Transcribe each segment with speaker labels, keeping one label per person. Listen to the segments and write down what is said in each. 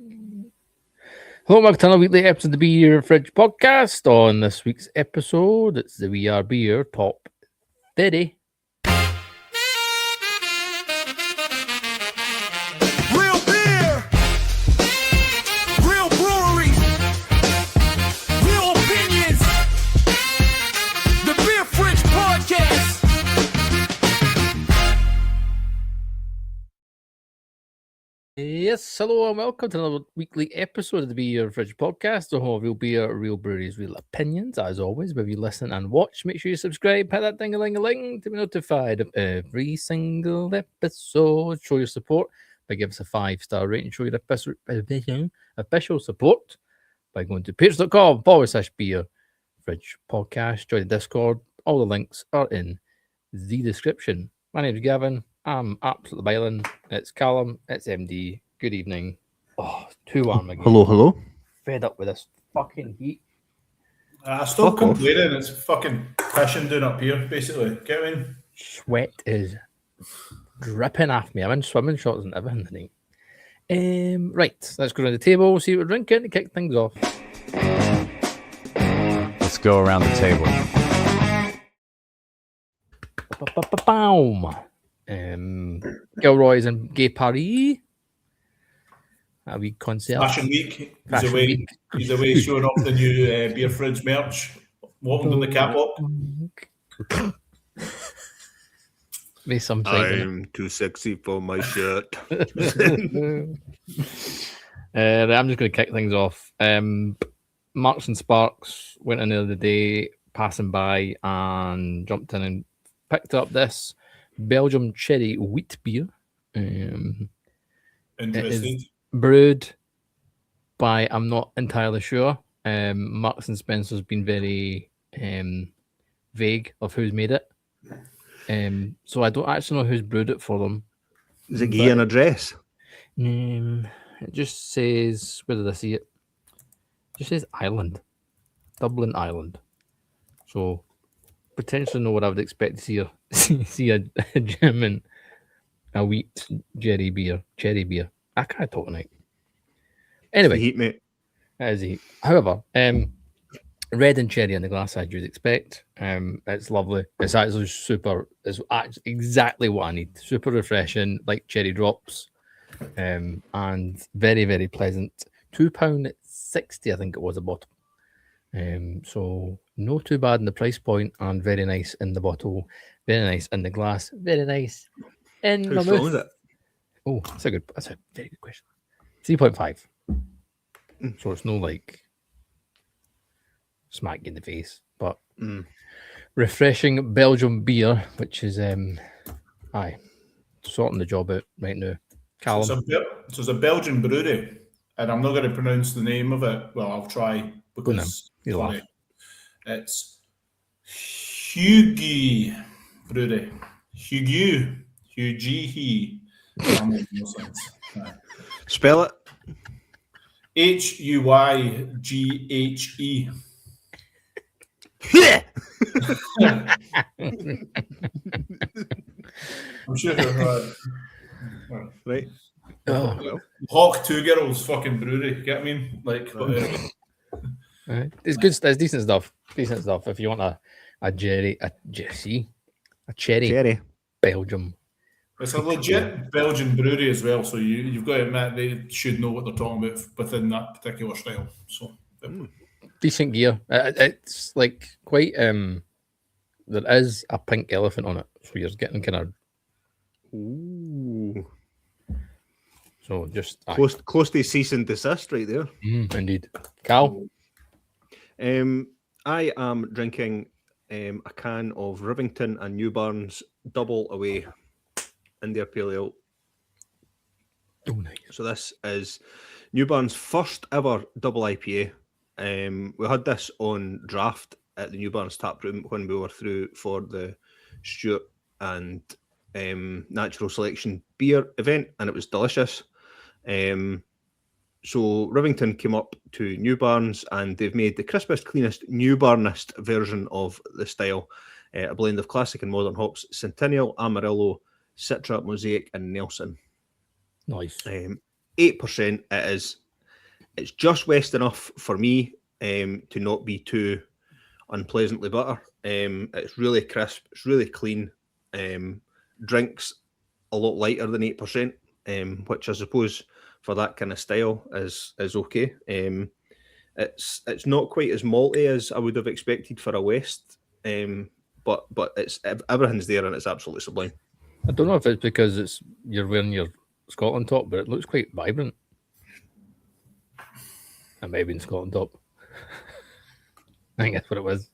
Speaker 1: Hello, welcome to another weekly episode of the Beer Fridge podcast. On this week's episode, it's the We Are Beer Top 30.
Speaker 2: Real beer, real brewery, real opinions. The Beer Fridge podcast.
Speaker 1: Yes, hello and welcome to another weekly episode of the Beer Fridge podcast. The home of real beer, real breweries, real opinions. As always, whether you listen and watch, make sure you subscribe, hit that ding-a-ling-a-ling to be notified of every single episode. Show your support by giving us a 5-star rating. Show your official support by going to patreon.com/beer fridge podcast. Join the Discord. All the links are in the description. My name's Gavin. I'm absolutely bailing. It's Callum. It's MD. Good evening. Oh, too warm again.
Speaker 3: Hello.
Speaker 1: Fed up with this fucking heat.
Speaker 4: Stop complaining. It's fucking pissing down up here, basically. Get in.
Speaker 1: Sweat is dripping off me. I'm in swimming shorts and everything tonight. Right, let's go around the table, see what we're drinking to kick things off.
Speaker 3: Let's go around the table.
Speaker 1: Boom. Gilroy's and Gay Paris. A wee concert.
Speaker 4: Fashion Week.
Speaker 1: Fashion Week.
Speaker 4: He's away showing off the new Beer Fridge merch. Walking down the catwalk.
Speaker 1: Be some
Speaker 3: I'm too sexy for my shirt.
Speaker 1: I'm just going to kick things off. Marks and Sparks went in the other day, passing by, and jumped in and picked up this Belgium cherry wheat beer. It
Speaker 4: Interesting.
Speaker 1: is brewed by, I'm not entirely sure. Marks and Spencer's been very vague of who's made it. So I don't actually know who's brewed it for them.
Speaker 3: Is it Guy an address?
Speaker 1: It just says, where did I see it? It just says Ireland. Dublin, Ireland. So potentially know what I would expect to see a German, a wheat cherry beer. I can't talk tonight. Anyway,
Speaker 3: Heat, mate.
Speaker 1: that is the heat. However, red and cherry in the glass as you'd expect. It's lovely. It's actually super. It's actually exactly what I need. Super refreshing, like cherry drops, and very, very pleasant. £2.60, I think it was a bottle. So no too bad in the price point, and very nice in the bottle, very nice in the glass, very nice in
Speaker 3: How
Speaker 1: the
Speaker 3: strong
Speaker 1: mouth.
Speaker 3: is it?
Speaker 1: Oh, that's a very good question. 3.5. So it's no like smack you in the face, but refreshing Belgium beer, which is sorting the job out right now. Callum.
Speaker 4: So it's a Belgian brewery, and I'm not going to pronounce the name of it. Well, I'll try because
Speaker 1: You laugh.
Speaker 4: it's Hugie Brewery. Hugie. That makes no sense. Right.
Speaker 3: Spell it.
Speaker 4: Huyghe. I'm sure you're right.
Speaker 3: Right.
Speaker 1: Oh,
Speaker 4: Hawk Two Girls fucking brewery. Get me? Like,
Speaker 1: right. It's good. It's decent stuff. Decent stuff. If you want a cherry
Speaker 3: Cherry.
Speaker 1: Belgium.
Speaker 4: it's a legit Belgian brewery as well. So you've got to admit they should know what they're talking about within that particular style. So
Speaker 1: Decent gear. It's like quite. There is a pink elephant on it, so you're getting kind of.
Speaker 3: Ooh.
Speaker 1: So just
Speaker 3: Close to cease and desist right there.
Speaker 1: indeed. Cal.
Speaker 3: I am drinking a can of Rivington and New Barnes Double Away India Pale Ale.
Speaker 1: Oh, nice.
Speaker 3: So this is New Barnes' first ever double IPA. We had this on draft at the New Barnes tap room when we were through for the Stuart and Natural Selection beer event, and it was delicious. So Rivington came up to New Barnes, and they've made the crispest, cleanest, New Barnest version of the style. A blend of classic and modern hops: Centennial, Amarillo, Citra, Mosaic, and Nelson.
Speaker 1: Nice.
Speaker 3: 8% it is. It's just west enough for me to not be too unpleasantly bitter. It's really crisp. It's really clean. Drinks a lot lighter than 8%, which I suppose for that kind of style is okay. It's not quite as malty as I would have expected for a West, but it's everything's there and it's absolutely sublime.
Speaker 1: I don't know if it's because you're wearing your Scotland top, but it looks quite vibrant. It may have been Scotland top. I think that's what it was.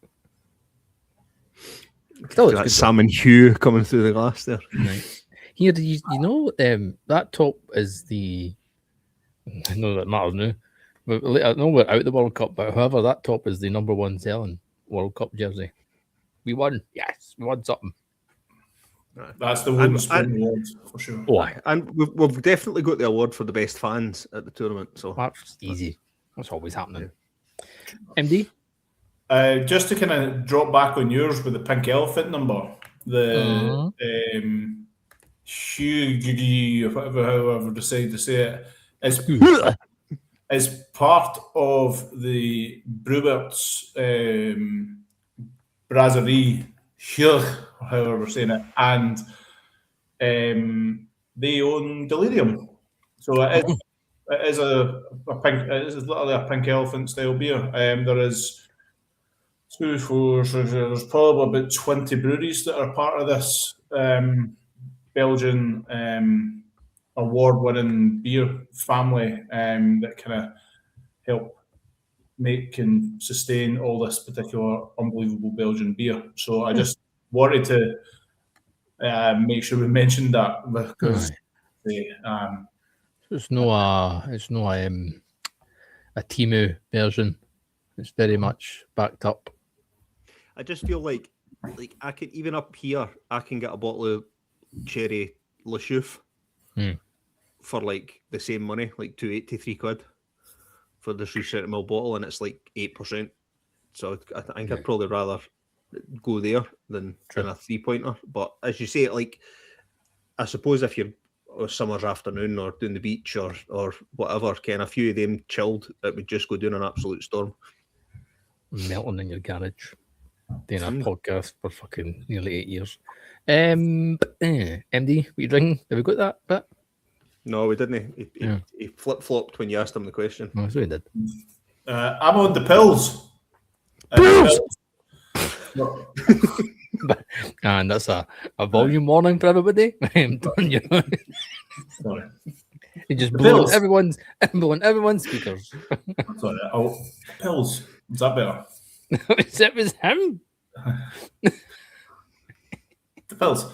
Speaker 1: Still,
Speaker 3: That salmon hue coming through the glass there.
Speaker 1: Right. Here, you know, that top is the. I know that matters now. But I know we're out the World Cup, but however, that top is the number one selling World Cup jersey. We won. Yes, we won something.
Speaker 4: That's the Wooden Spoon Award for sure.
Speaker 1: Oh,
Speaker 3: And we've definitely got the award for the best fans at the tournament. So
Speaker 1: that's easy. That's always happening. MD?
Speaker 4: Just to kind of drop back on yours with the pink elephant number, the Hugh, however decide to say it, is part of the Brubert's Brasserie, however we're saying it, and they own Delirium. So it is a pink. It is literally a pink elephant style beer. There is there's probably about 20 breweries that are part of this Belgian award-winning beer family that kind of help make and sustain all this particular unbelievable Belgian beer. So I just wanted to make sure we mentioned that because
Speaker 1: it's no a Timu version. It's very much backed up.
Speaker 3: I just feel like I could, even up here, I can get a bottle of cherry Le Chouffe for like the same money, like £2.83 for the 300ml bottle, and it's like 8%. So I think I'd probably rather go there than a 3-pointer. But as you say, like, I suppose if you're a summer's afternoon or doing the beach or whatever, kind of a few of them chilled, it would just go down an absolute storm.
Speaker 1: Melting in your garage. Doing a podcast for fucking nearly 8 years. MD, what you drinking? Have we got that bit?
Speaker 3: No, we didn't. He flip-flopped when you asked him the question.
Speaker 1: No, that's what he did.
Speaker 4: I'm on the pills.
Speaker 1: And that's a volume warning for everybody.
Speaker 4: Sorry.
Speaker 1: He just blew out everyone's speakers.
Speaker 4: Sorry. Pills. Is that better?
Speaker 1: It was him.
Speaker 4: The pills.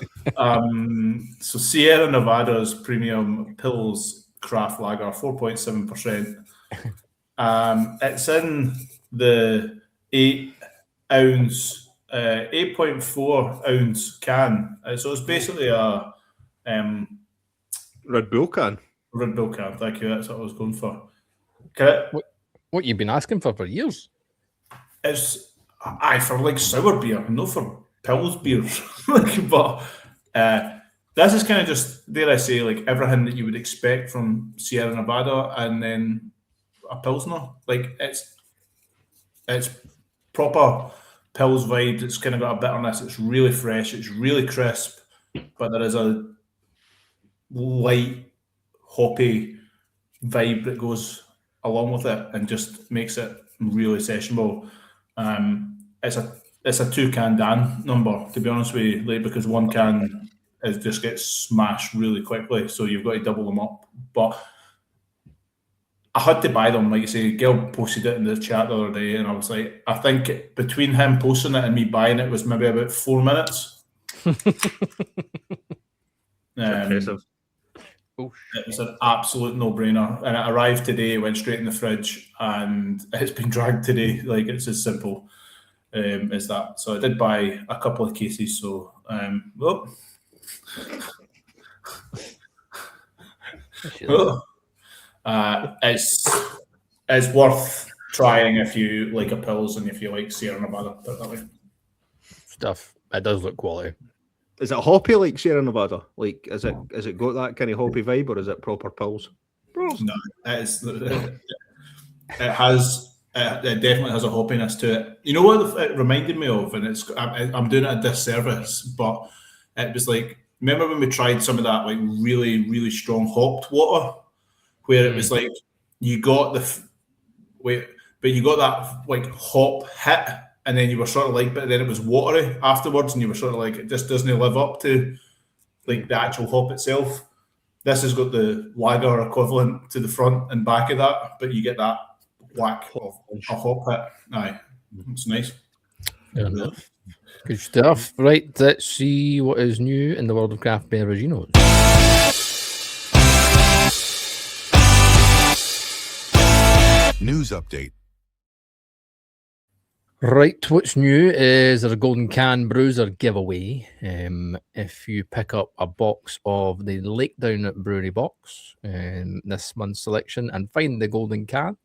Speaker 4: So Sierra Nevada's premium pills craft lager, 4.7%. It's in the 8.4 ounce can. So it's basically a
Speaker 3: Red Bull can.
Speaker 4: Red Bull can. Thank you. That's what I was going for.
Speaker 1: What you've been asking for years?
Speaker 4: It's for like sour beer, not for pills beer. But this is kind of just, dare I say, like everything that you would expect from Sierra Nevada, and then a Pilsner. Like it's proper Pils vibe. It's kind of got a bitterness. It's really fresh. It's really crisp, but there is a light hoppy vibe that goes along with it and just makes it really sessionable. It's a 2-can Dan number, to be honest with you, like, because 1 can just gets smashed really quickly, so you've got to double them up. But I had to buy them, like you say. Gil posted it in the chat the other day, and I was like, I think between him posting it and me buying it was maybe about 4 minutes.
Speaker 3: Impressive.
Speaker 4: It was an absolute no-brainer, and it arrived today. It went straight in the fridge, and it's been dragged today. Like, it's as simple as that. So I did buy a couple of cases. So, it's worth trying if you like a Pils and if you like Sierra Nevada. Put it that way.
Speaker 1: Stuff. It does look quality.
Speaker 3: Is it hoppy like Sierra Nevada? Like, is it got that kind of hoppy vibe, or is it proper Pils?
Speaker 4: No, it is. It definitely has a hoppiness to it. You know what it reminded me of, and I'm doing it a disservice, but it was like, remember when we tried some of that like really really strong hopped water, where it was like you got but you got that like hop hit, and then you were sort of like, but then it was watery afterwards, and you were sort of like, it just doesn't live up to like the actual hop itself. This has got the lager equivalent to the front and back of that, but you get that whack of a hop hit. Aye, it's nice.
Speaker 1: Fair enough. Good stuff. Right, let's see what is new in the world of craft beveraginos.
Speaker 2: News update.
Speaker 1: Right, what's new is a Golden Can Bruiser giveaway. If you pick up a box of the Lakedown Brewery box in this month's selection and find the Golden Can,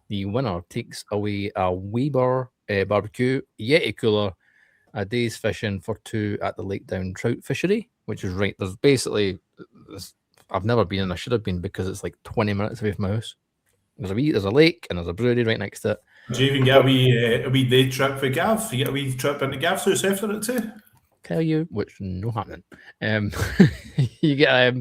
Speaker 1: the winner takes away a Weber barbecue Yeti cooler, a day's fishing for 2 at the Lakedown Trout Fishery, which is right. There's basically, I've never been and I should have been because it's like 20 minutes away from my house. There's a lake and there's a brewery right next to it.
Speaker 4: Do you even get a wee day trip for Gav? You get a wee trip into Gav's house after it too?
Speaker 1: Tell you, which no happening. You get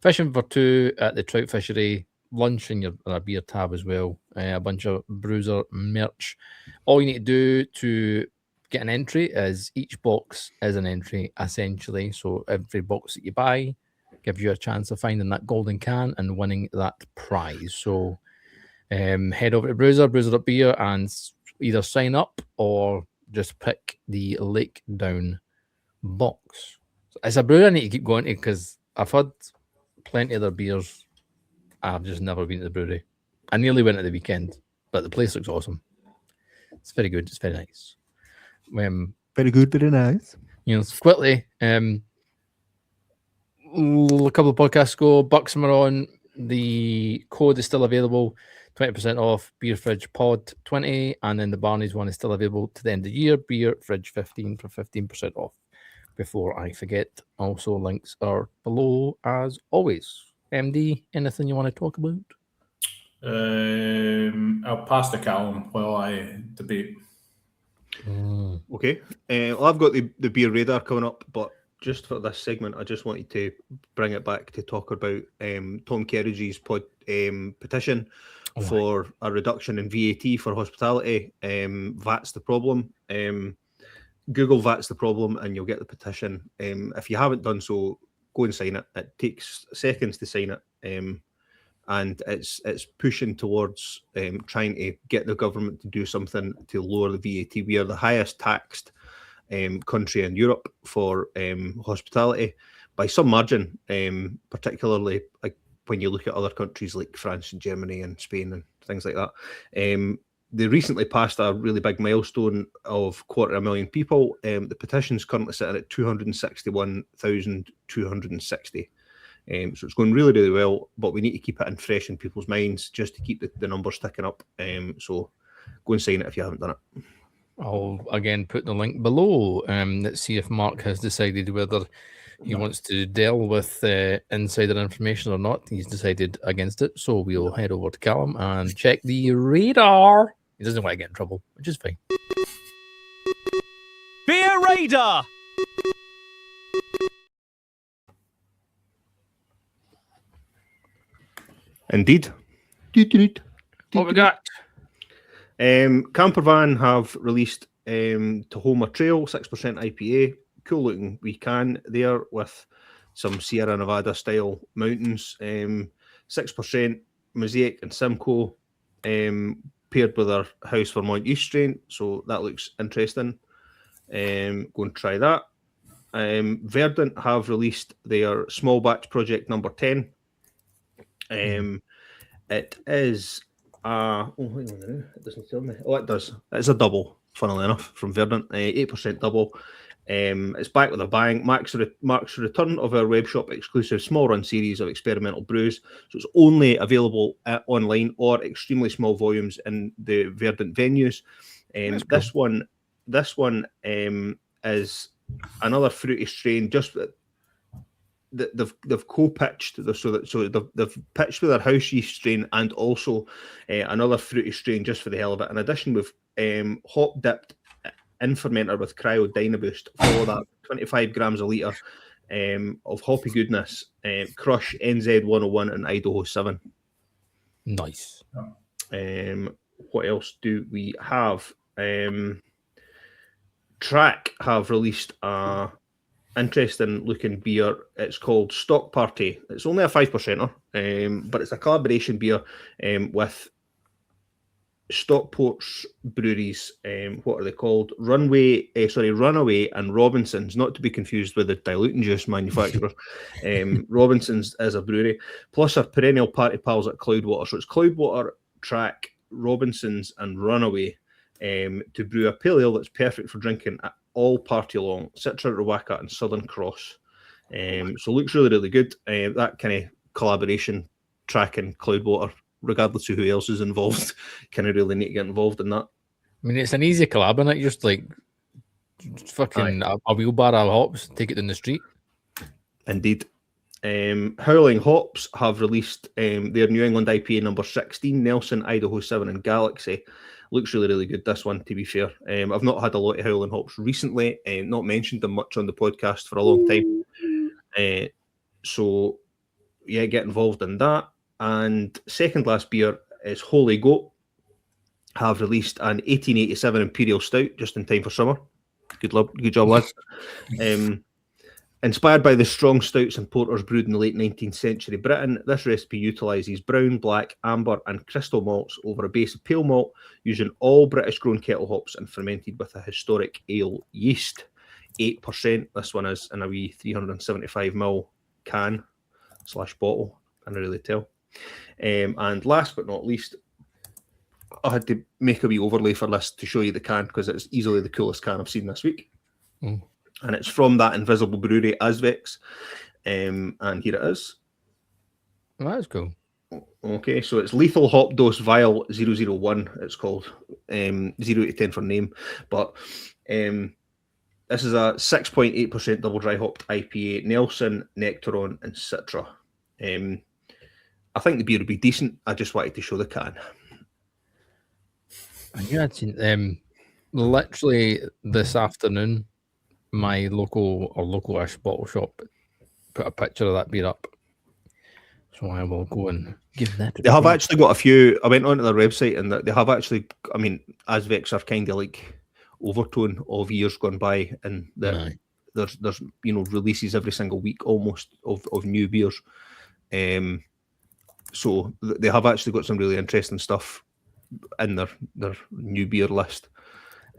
Speaker 1: fishing for 2 at the trout fishery, lunch in a beer tab as well, a bunch of Bruiser merch. All you need to do to get an entry is each box is an entry essentially. So every box that you buy gives you a chance of finding that Golden Can and winning that prize. So head over to Bruiser.beer and either sign up or just pick the Lakedown box. So it's a brewery I need to keep going to because I've had plenty of their beers. I've just never been to the brewery. I nearly went at the weekend, but the place looks awesome. It's very good. It's very nice.
Speaker 5: Very good, very nice.
Speaker 1: Quickly, a couple of podcasts ago, Buxom are on. The code is still available. 20% off Beer Fridge Pod 20, and then the Barney's one is still available to the end of the year. Beer Fridge 15 for 15% off. Before I forget, also links are below as always. MD, anything you want to talk about?
Speaker 4: I'll pass to Callum while I debate.
Speaker 3: Okay. Well, I've got the beer radar coming up, but just for this segment, I just wanted to bring it back to talk about Tom Kerridge's petition for a reduction in VAT for hospitality. VAT's the problem. Google VAT's the problem, and you'll get the petition. If you haven't done so, go and sign it. It takes seconds to sign it, and it's pushing towards trying to get the government to do something to lower the VAT. We are the highest taxed country in Europe for hospitality by some margin, particularly like when you look at other countries like France and Germany and Spain and things like that. They recently passed a really big milestone of 250,000 people. The petition's currently sitting at 261,260. So it's going really, really well, but we need to keep it in fresh in people's minds just to keep the numbers ticking up. So go and sign it if you haven't done it.
Speaker 1: I'll again put the link below. Let's see if Mark has decided whether he wants to deal with insider information or not. He's decided against it. So we'll head over to Callum and check the radar. He doesn't want to get in trouble, which is fine.
Speaker 6: Beer Radar!
Speaker 3: Indeed.
Speaker 1: What we got?
Speaker 3: Campervan have released Tahoma Trail 6% IPA. Cool looking wee can there with some Sierra Nevada style mountains. 6% Mosaic and Simcoe paired with our House Vermont East strain. So that looks interesting. Go and try that. Verdant have released their small batch project number 10. It is hang on now. It doesn't tell me. Oh, it does. It's a double, funnily enough, from Verdant. 8% double. It's back with a bang. Marks the return of our webshop exclusive small run series of experimental brews. So it's only available online or extremely small volumes in the Verdant venues. This one is another fruity strain. they've co-pitched they've pitched with their house yeast strain and also another fruity strain just for the hell of it. In addition, with hop dipped in fermenter with Cryo Dynaboost for that 25 grams a litre of hoppy goodness. Crush NZ 101 and Idaho 7.
Speaker 1: Nice.
Speaker 3: What else do we have? Track have released a interesting looking beer. It's called Stock Party. It's only a 5%er, but it's a collaboration beer with Stockport's breweries. What are they called? Runaway and Robinson's, not to be confused with the diluting juice manufacturer. Robinson's is a brewery, plus our perennial party pals at Cloudwater. So it's Cloudwater, Track, Robinson's, and Runaway to brew a pale ale that's perfect for drinking at all party long. Citra, Rawaka, and Southern Cross. So looks really, really good. That kind of collaboration, Track and Cloudwater, regardless of who else is involved, kind of really need to get involved in that.
Speaker 1: I mean, it's an easy collab, and it just like fucking a wheelbarrow of hops, take it in the street.
Speaker 3: Indeed. Howling Hops have released their New England IPA number 16, Nelson, Idaho 7, and Galaxy. Looks really, really good, this one, to be fair. I've not had a lot of Howling Hops recently, not mentioned them much on the podcast for a long time. So, yeah, get involved in that. And second last beer is Holy Goat. Have released an 1887 Imperial Stout just in time for summer. Good job, lads. Inspired by the strong stouts and porters brewed in the late 19th century Britain, this recipe utilises brown, black, amber and crystal malts over a base of pale malt, using all British-grown kettle hops and fermented with a historic ale yeast. 8%. This one is in a wee 375ml can/bottle. Can't really tell. And last but not least, I had to make a wee overlay for this to show you the can because it's easily the coolest can I've seen this week. And it's from that invisible brewery, Azvex. And here it is.
Speaker 1: Well, that's cool.
Speaker 3: Okay, so it's Lethal Hop Dose Vial 001, it's called. 0 to 10 for name. But this is a 6.8% double dry hopped IPA, Nelson, Nectaron, and Citra. I think the beer would be decent. I just wanted to show the can.
Speaker 1: And you had seen literally this afternoon, my local-ish bottle shop put a picture of that beer up. So I will go and give that.
Speaker 3: They have actually got a few. I went onto their website and they have actually, I mean, Azvex are kind of like overtone of years gone by, and there's releases every single week almost of new beers. So they have actually got some really interesting stuff in their new beer list.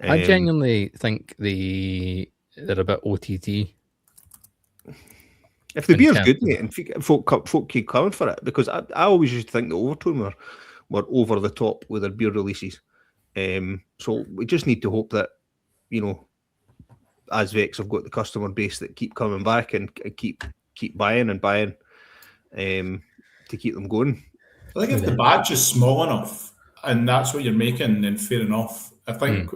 Speaker 1: I genuinely think they're a bit OTT.
Speaker 3: If the beer's good, mate, and folk keep coming for it, because I always used to think the Overtone were over the top with their beer releases. So we just need to hope that, Azvex have got the customer base that keep coming back and keep buying to keep them going.
Speaker 4: I think if the batch is small enough and that's what you're making, then fair enough. I think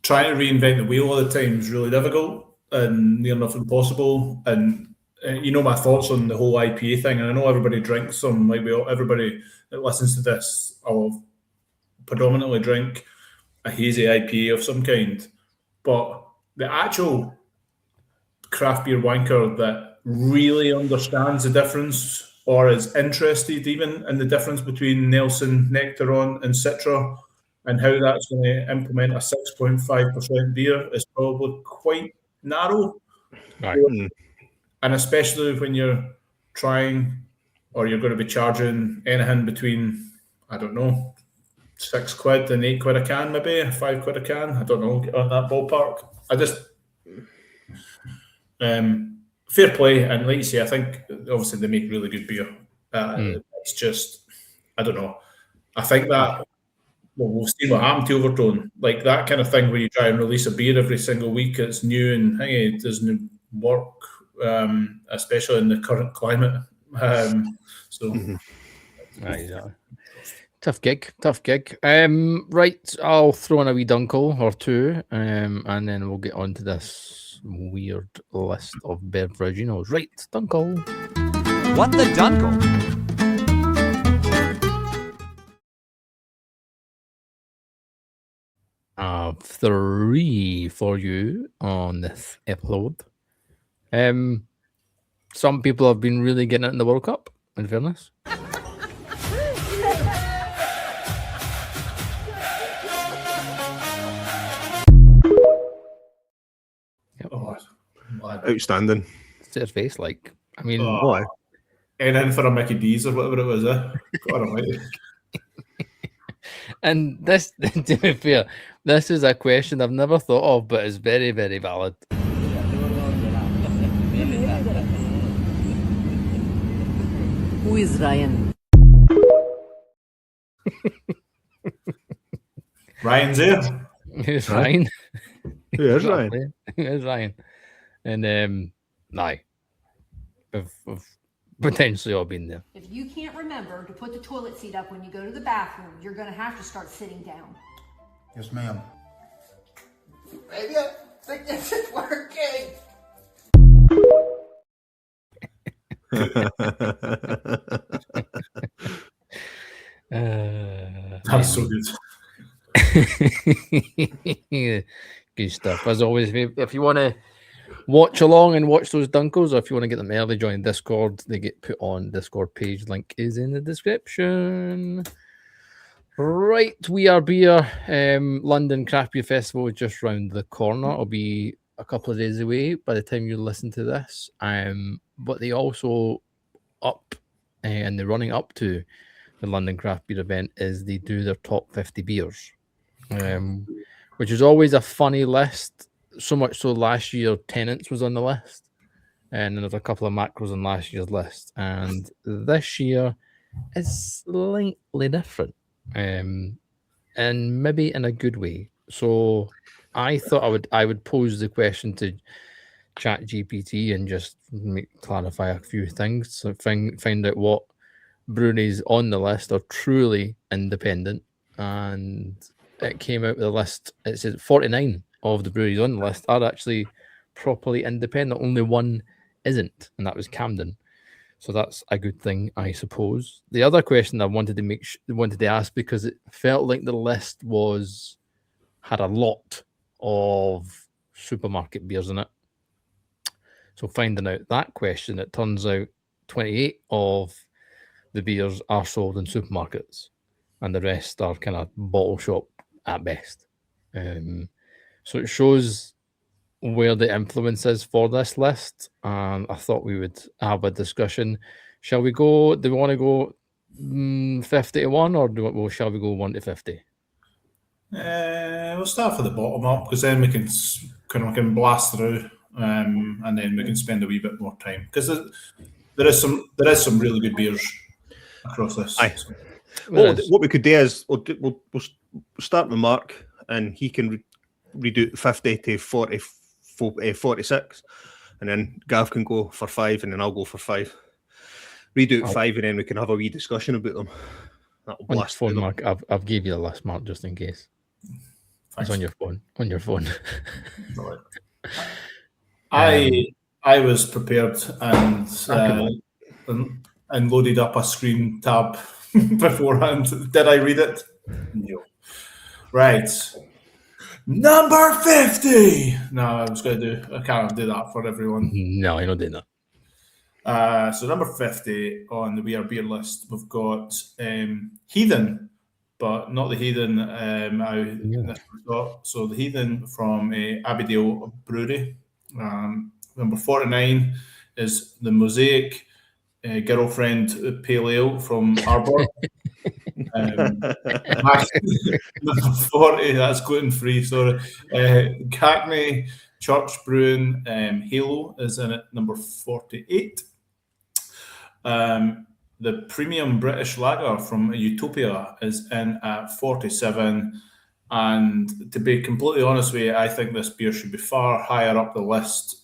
Speaker 4: trying to reinvent the wheel all the time is really difficult and near enough impossible. And my thoughts on the whole IPA thing, and I know everybody drinks them, like everybody that listens to this will predominantly drink a hazy IPA of some kind. But the actual craft beer wanker that really understands the difference or is interested even in the difference between Nelson, Nectaron and Citra and how that's going to implement a 6.5% beer is probably quite narrow.
Speaker 1: Right.
Speaker 4: And especially when you're trying, or you're going to be charging anything between, I don't know, £6 and £8 a can, maybe £5 a can. I don't know, on that ballpark. I just fair play, and like you say, I think obviously they make really good beer. It's just, I don't know. I think that we've seen what happened to Overtone, like that kind of thing where you try and release a beer every single week. It's new and it doesn't work, especially in the current climate.
Speaker 1: Tough gig. Right, I'll throw in a wee dunkel or two, and then we'll get on to this weird list of beveraginos. Right, dunkel.
Speaker 6: What the Dunkel?
Speaker 1: 3 for you on this episode. Some people have been really getting it in the World Cup, in fairness.
Speaker 4: Oh,
Speaker 3: Outstanding.
Speaker 1: It's their face, like, I mean,
Speaker 3: Why?
Speaker 4: and in for a Mickey D's or whatever it was, eh? God almighty.
Speaker 1: and this, to be fair, this is a question I've never thought of, but it's very, very valid.
Speaker 7: Who is Ryan?
Speaker 4: Ryan's here.
Speaker 1: Who's Ryan?
Speaker 3: Who is Ryan?
Speaker 1: Who's Ryan? And aye, we've potentially all been there.
Speaker 8: If you can't remember to put the toilet seat up when you go to the bathroom, you're going to have to start sitting down.
Speaker 9: Yes, ma'am.
Speaker 7: Maybe I think this is working.
Speaker 4: That's so good.
Speaker 1: Good stuff. As always, if you want to watch along and watch those dunkles, or if you want to get them early, join Discord. They get put on Discord page. Link is in the description. Right, We Are Beer. London Craft Beer Festival is just round the corner. It'll be a couple of days away by the time you listen to this. But they also and the running up to the London Craft Beer event is they do their top 50 beers, which is always a funny list. So much so last year Tennent's was on the list, and then there's a couple of macros on last year's list, and this year is slightly different, and maybe in a good way. So I thought I would pose the question to ChatGPT and just clarify a few things, so find out what breweries on the list are truly independent. And it came out with a list. It says 49 of the breweries on the list are actually properly independent. Only one isn't, and that was Camden. So that's a good thing, I suppose. The other question I wanted to ask, because it felt like the list had a lot of supermarket beers in it. So finding out that question, it turns out 28 of the beers are sold in supermarkets, and the rest are kind of bottle shop at best. So it shows where the influence is for this list, and I thought we would have a discussion. Shall we go? Do we want to go 50 to 1, or shall we go 1 to 50?
Speaker 4: We'll start for the bottom up, because then we can blast through, and then we can spend a wee bit more time, because there is some really good beers across this.
Speaker 3: Aye. Well, what we could do is we'll start with Mark, and he can redo 50 to 46, and then Gav can go for 5, and then I'll go for 5. Redo 5, and then we can have a wee discussion about them. That'll
Speaker 1: On your
Speaker 3: blast
Speaker 1: phone,
Speaker 3: them.
Speaker 1: Mark. I've gave you the list, Mark, just in case.
Speaker 4: Thanks.
Speaker 1: It's on your phone. On your phone.
Speaker 4: I was prepared and loaded up a screen tab beforehand. Did I read it? No. Right. Number 50. No, I can't do that for everyone.
Speaker 1: No, I don't do that.
Speaker 4: So number 50 on the We Are Beer list, we've got Heathen, but not the Heathen So the Heathen from Abbeydale Brewery. Number 49 is the Mosaic Girlfriend Pale Ale from Arbor. Number 40, that's gluten-free, sorry. Cackney Church Brewing Halo is in at number 48. The Premium British Lager from Utopia is in at 47. And to be completely honest with you, I think this beer should be far higher up the list,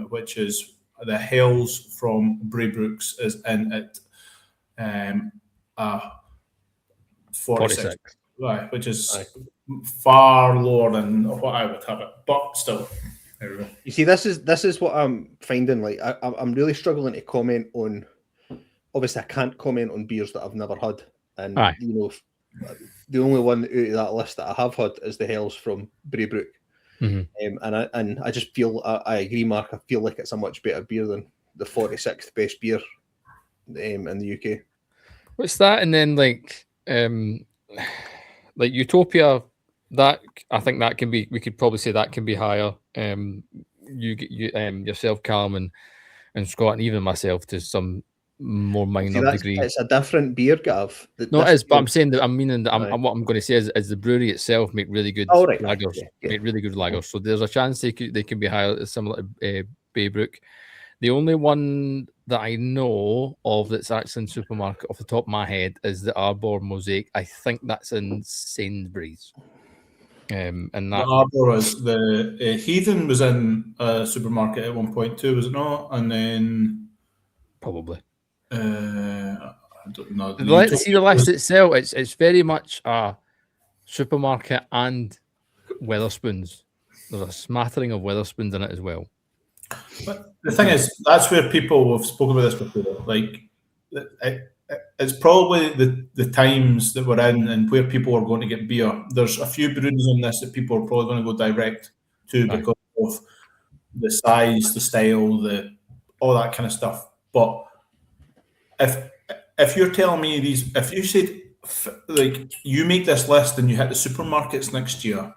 Speaker 4: which is the Hells from Braybrooks is in at 46. Right, which is far lower than what I would have it. But still, there we go.
Speaker 3: You see, this is what I'm finding. Like, I'm really struggling to comment on. Obviously, I can't comment on beers that I've never had, and you know, the only one out of that list that I have had is the Hells from Braybrook. And I just feel I agree, Mark. I feel like it's a much better beer than the 46th best beer in the UK.
Speaker 1: What's that? And then like Utopia, that I think that can be. We could probably say that can be higher. You yourself, Callum, and Scott, and even myself to some more minor degree.
Speaker 3: It's a different beer, Gav.
Speaker 1: No, it is, but I'm saying that I'm meaning that what I'm going to say is the brewery itself make really good lagers. Make really good lagers. So there's a chance they can be higher, similar to Braybrook. The only one that I know of that's actually in supermarket off the top of my head is the Arbor Mosaic. I think that's in Sainsbury's. And that
Speaker 4: the Arbor was the Heathen was in a supermarket at one point too, was it not? And then
Speaker 1: probably.
Speaker 4: I don't know.
Speaker 1: Let's see the list itself. It's very much a supermarket and Wetherspoons. There's a smattering of Wetherspoons in it as well.
Speaker 4: But the thing is, that's where people have spoken about this before. Like, it's probably the times that we're in and where people are going to get beer. There's a few breweries on this that people are probably going to go direct to because of the size, the style, all that kind of stuff. But if you're telling me if you said like you make this list and you hit the supermarkets next year,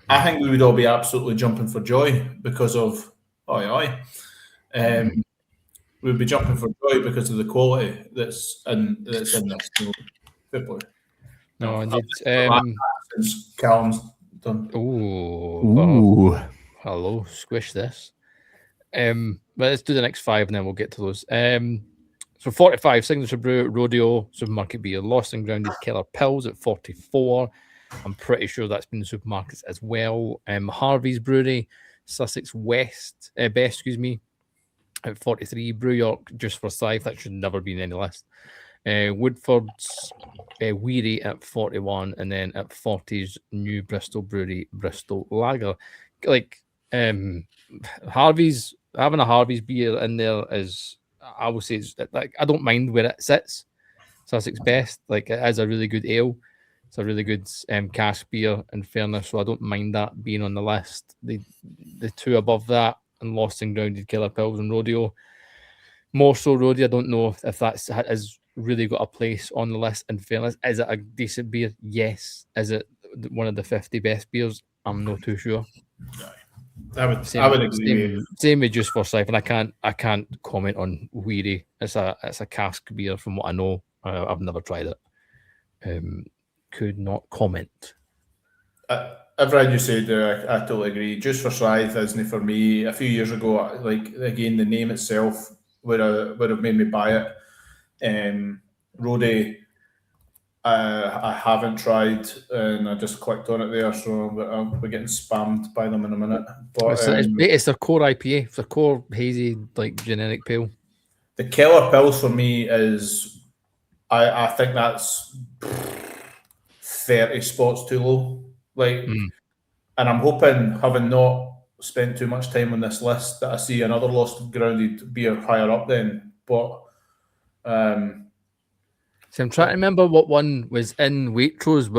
Speaker 4: I think we would all be absolutely jumping for joy because of we'd be jumping for joy because of the quality that's in this.
Speaker 1: No, indeed.
Speaker 4: Since Callum's done.
Speaker 1: Ooh. Hello, squish this. But let's do the next 5 and then we'll get to those. So 45, Signature Brew, Rodeo, Supermarket Beer, Lost and Grounded Keller Pils at 44. I'm pretty sure that's been in the supermarkets as well. Harvey's Brewery, Sussex Best, at 43. Brew York, Just for Scythe, that should never be in any list. Woodford's Weary at 41, and then at 40's New Bristol Brewery, Bristol Lager. Like Harvey's, having a Harvey's beer in there is, I would say, it's like I don't mind where it sits. Sussex Best, like it is a really good ale. It's a really good cask beer, in fairness, so I don't mind that being on the list. The two above that, and Lost and Grounded, Killer Pils and Rodeo. More so Rodeo, I don't know if that's has really got a place on the list, in fairness. Is it a decent beer? Yes. Is it one of the 50 best beers? I'm not too sure.
Speaker 4: I would agree.
Speaker 1: Same with Just for Scythe, and I can't comment on Weary. It's a cask beer from what I know. I've never tried it. Could not comment.
Speaker 4: Everything you said there, I totally agree. Just for Scythe isn't for me. A few years ago, like again, the name itself would have made me buy it. Rodeo, I haven't tried, and I just clicked on it there, so we're getting spammed by them in a minute. But
Speaker 1: it's their core IPA. It's a core hazy, like generic pale.
Speaker 4: The Keller Pils for me is, I think that's 30 spots too low. And I'm hoping, having not spent too much time on this list, that I see another Lost and Grounded beer higher up then. But
Speaker 1: so I'm trying to remember what one was in Waitrose,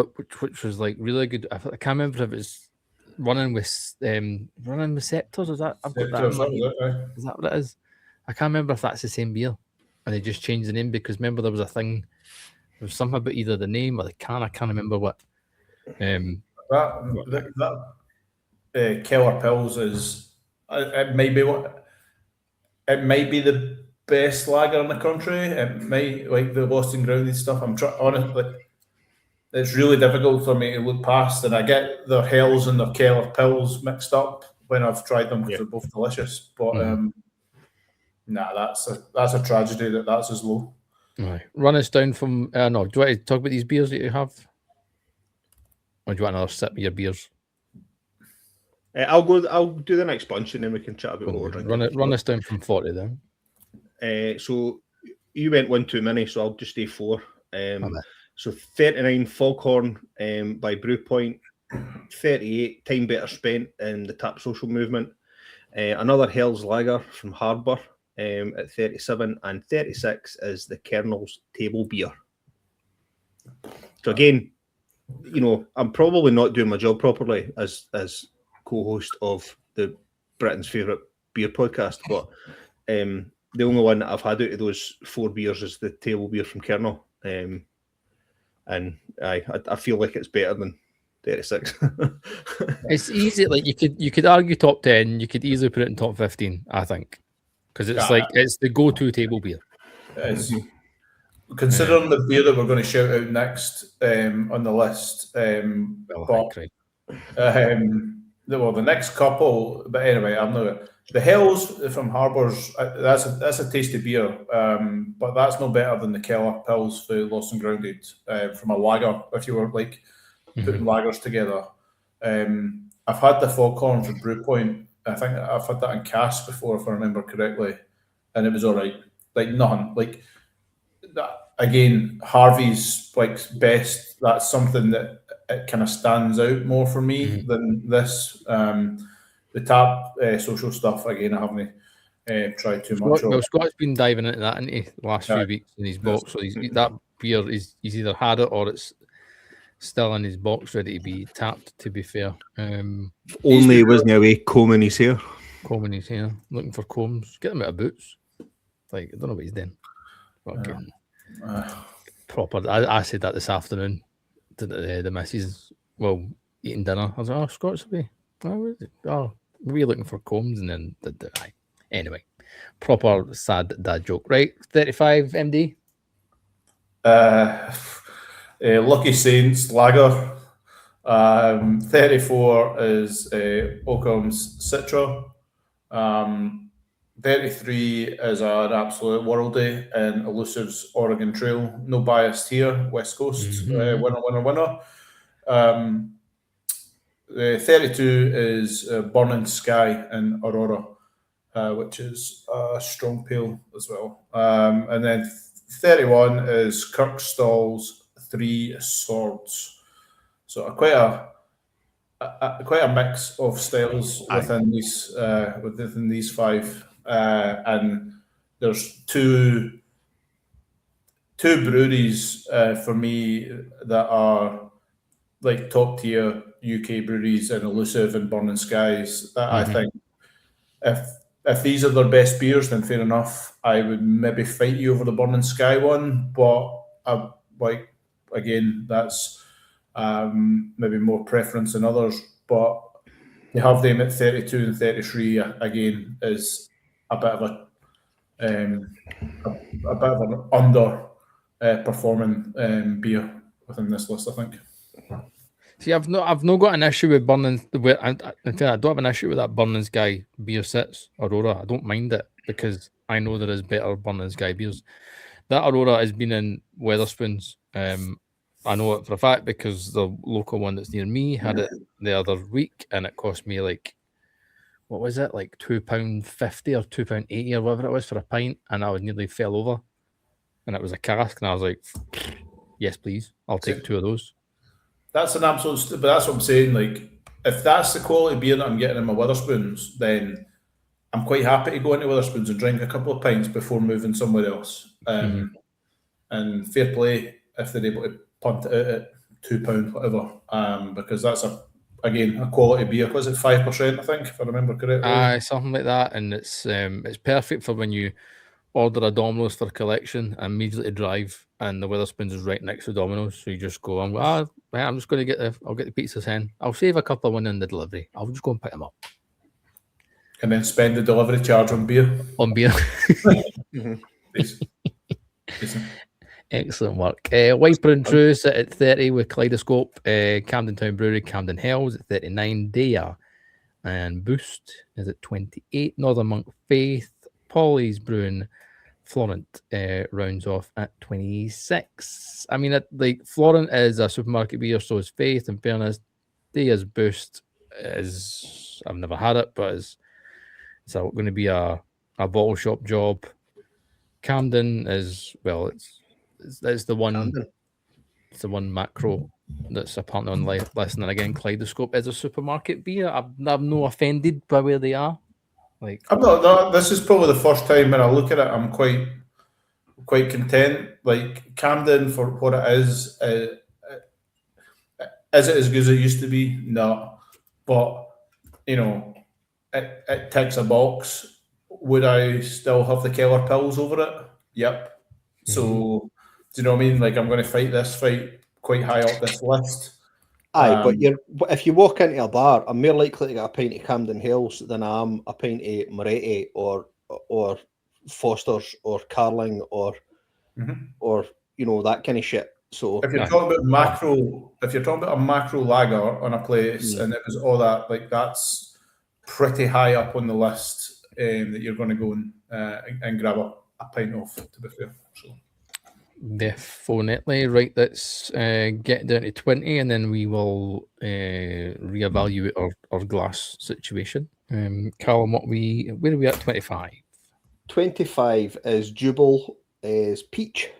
Speaker 1: which was like really good. I can't remember if it was running with Scepters. Is that? I've got that. Is that what it is? I can't remember if that's the same beer, and they just changed the name because remember there was a thing. There was something about either the name or the can. I can't remember what.
Speaker 4: That Keller Pils is it might be the best lager in the country. It might, like the Lost and Grounded stuff. Honestly, it's really difficult for me to look past, and I get their Hells and their Keller Pils mixed up when I've tried them because they're both delicious. But that's a tragedy that's as low.
Speaker 1: Right. Run us down from no. Do you want to talk about these beers that you have? Or do you want another sip of your beers?
Speaker 3: I'll do the next bunch and then we can chat about what we're drinking.
Speaker 1: Run us down from 40 then.
Speaker 3: So you went 1 too many, so I'll just stay 4. So 39 Foghorn by Brewpoint, 38 Time Better Spent in the Tap Social movement, another Hell's Lager from Harbour at 37, and 36 is the Colonel's Table Beer. So again, you know, I'm probably not doing my job properly as co-host of the Britain's favourite beer podcast, but the only one that I've had out of those 4 beers is the Table Beer from Colonel, and I feel like it's better than 36.
Speaker 1: It's easy. Like you could argue top 10. You could easily put it in top 15. I think because it's like it's the go-to table beer.
Speaker 4: Considering the beer that we're going to shout out next on the list, the next couple. But anyway, I'm not. The Hells from Harbour's. That's a tasty beer, but that's no better than the Keller Pils for Lost and Grounded from a lager. If you were like putting lagers together, I've had the Foghorn from Brewpoint. I think I've had that in cask before, if I remember correctly, and it was all right. Like nothing like that. Again, Harvey's like best. That's something that it kind of stands out more for me than this. The Tap social stuff, again, I haven't tried too much.
Speaker 1: Well, Scott's been diving into that the last few weeks in his box. So that beer he's either had it or it's still in his box ready to be tapped, to be fair.
Speaker 3: Only wasn't away combing his hair.
Speaker 1: Combing his hair, looking for combs. Get him out of boots. Like, I don't know what he's doing. Fucking proper. I said that this afternoon to the missus, well, eating dinner. I was like, oh, Scott's away. Oh, is it? Oh, we're looking for combs, and then anyway, proper sad dad joke, right? 35 MD.
Speaker 4: Lucky Saints Lager. 34 is Occam's Citra. 33 is our absolute worldie and Elusive's Oregon Trail. No bias here. West Coast winner. 32 is Burning Sky in Aurora, which is a strong pale as well. And then 31 is Kirkstall's Three Swords. So quite a mix of styles within these 5. And there's two breweries for me that are like top tier UK breweries in Elusive and Burning Skies. That I think if these are their best beers, then fair enough. I would maybe fight you over the Burning Sky one, but again, that's maybe more preference than others. But you have them at 32 and 33 again is a bit of an under performing beer within this list, I think.
Speaker 1: See, I've not got an issue with Burning. I don't have an issue with that Burning Sky beer sits Aurora. I don't mind it because I know there is better Burning Sky beers. That Aurora has been in Wetherspoons. I know it for a fact because the local one that's near me had it the other week, and it cost me like, what was it, like £2.50 or £2.80 or whatever it was for a pint, and I nearly fell over. And it was a cask, and I was like, yes, please, I'll take 2 of those.
Speaker 4: That's an absolute, but that's what I'm saying. Like, if that's the quality beer that I'm getting in my Wetherspoons, then I'm quite happy to go into Wetherspoons and drink a couple of pints before moving somewhere else. And fair play if they're able to punt it out at £2, whatever, because that's a quality beer. Was it 5%? I think, if I remember correctly.
Speaker 1: Something like that, and it's perfect for when you order a Domino's for collection and immediately drive, and the Wetherspoons is right next to Domino's, so you just go, I'm just going to I'll get the pizzas in. I'll save a couple of one in the delivery. I'll just go and pick them up.
Speaker 4: And then spend the delivery charge on beer.
Speaker 1: Excellent work. Wiper and True sit at 30 with Kaleidoscope. Camden Town Brewery, Camden Hells at 39. Dea and Boost is at 28. Northern Monk Faith, Polly's Brewing, Florent rounds off at 26. I mean, Florent is a supermarket beer, so is Faith. In fairness, Dea's Boost is, I've never had it, but it's going to be a bottle shop job. Camden is, well, it's the one. It's the one macro that's apparently on the list. And then again, Kaleidoscope is a supermarket beer. I'm no offended by where they are. Like,
Speaker 4: I'm not. This is probably the first time when I look at it, I'm quite content. Like Camden, for what it is it as good as it used to be? No, but you know, it ticks a box. Would I still have the Keller pills over it? Yep. So, do you know what I mean? Like, I'm going to fight this fight quite high up this list.
Speaker 3: Aye, but if you walk into a bar, I'm more likely to get a pint of Camden Hills than I am a pint of Moretti or Foster's or Carling or you know, that kind of shit. So
Speaker 4: if you're talking about macro, if you're talking about a macro lager on a place and it was all that, like that's pretty high up on the list that you're going to go and grab a pint of, to be fair. So.
Speaker 1: Definitely. Right, let's get down to 20 and then we will reevaluate our glass situation. Callum, where are we at 25?
Speaker 3: 25 is Jubal, is Peach.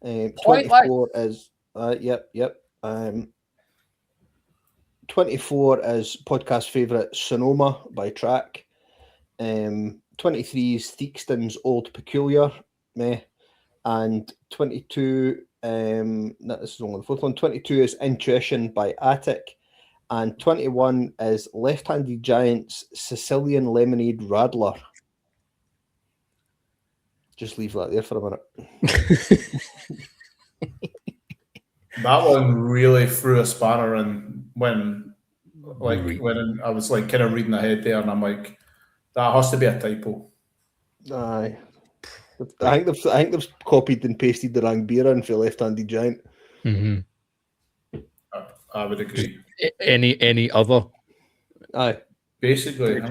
Speaker 3: 24 is yep. 24 is podcast favourite Sonoma by Track. 23 is Theakston's Old Peculiar, meh. And 22, this is only the fourth one. 22 is Intuition by Attic, and 21 is Left-Handed Giant's Sicilian Lemonade Radler. Just leave that there for a minute.
Speaker 4: That one really threw a spanner in when I was like kind of reading ahead there, and I'm like, that has to be a typo.
Speaker 3: Aye. I think they've copied and pasted the wrong beer in for Left-Handed Giant.
Speaker 4: I would agree.
Speaker 1: Any other?
Speaker 3: Aye.
Speaker 4: Basically,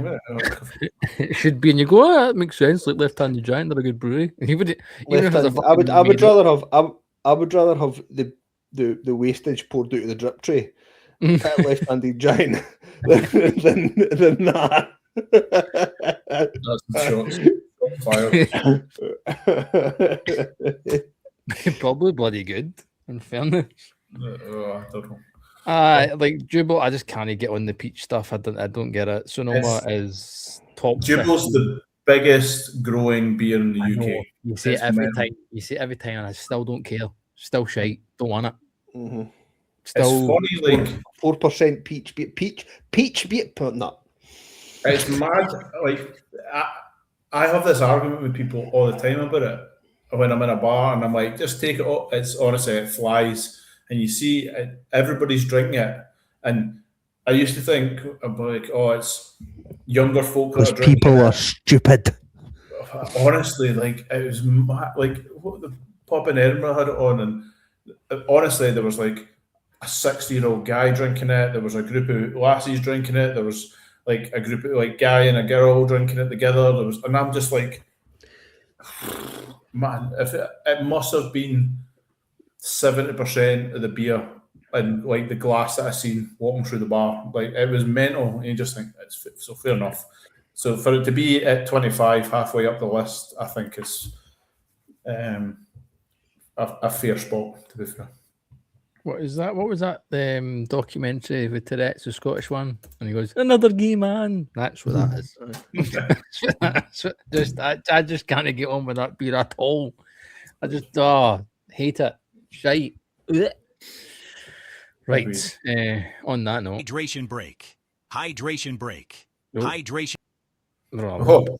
Speaker 1: it should be, and you go, that makes sense. Like Left-Handed Giant, they're a good brewery. I
Speaker 3: would rather have the wastage poured out of the drip tray at Left-Handed Giant than that.
Speaker 4: That's shots. Fire.
Speaker 1: Probably bloody good, in fairness.
Speaker 4: I don't know.
Speaker 1: Like Jubal, I just can't get on the peach stuff. I don't get it. Sonoma is top.
Speaker 4: Jubal's the biggest growing beer in the UK.
Speaker 1: You see it every time. You see it every time, and I still don't care. Still shite. Don't want it. Still,
Speaker 4: it's funny, like
Speaker 3: 4% peach beer. No,
Speaker 4: it's mad. Like I have this argument with people all the time about it when I'm in a bar, and I'm like, just take it up. It's honestly, it flies. And you see everybody's drinking it. And I used to think, I'm like, oh, it's younger folk.
Speaker 5: Because people are stupid.
Speaker 4: Honestly, like, it was like what the pub in Edinburgh had it on. And honestly, there was like a 60-year-old guy drinking it. There was a group of lassies drinking it. There was like a group of like guy and a girl drinking it together. And I'm just like, man, if it must have been 70% of the beer and like the glass that I seen walking through the bar, like it was mental. And you just think it's so fair enough. So for it to be at 25, halfway up the list, I think is a fair spot, to be fair.
Speaker 1: What is that? What was that documentary with Tourette's, the Scottish one? And he goes, "Another gay man." That's what that is. I just can't get on with that beer at all. I just hate it. Shite. Ugh. Right. On that note,
Speaker 6: Hydration break.
Speaker 1: Nope.
Speaker 6: Hydration.
Speaker 4: Oh,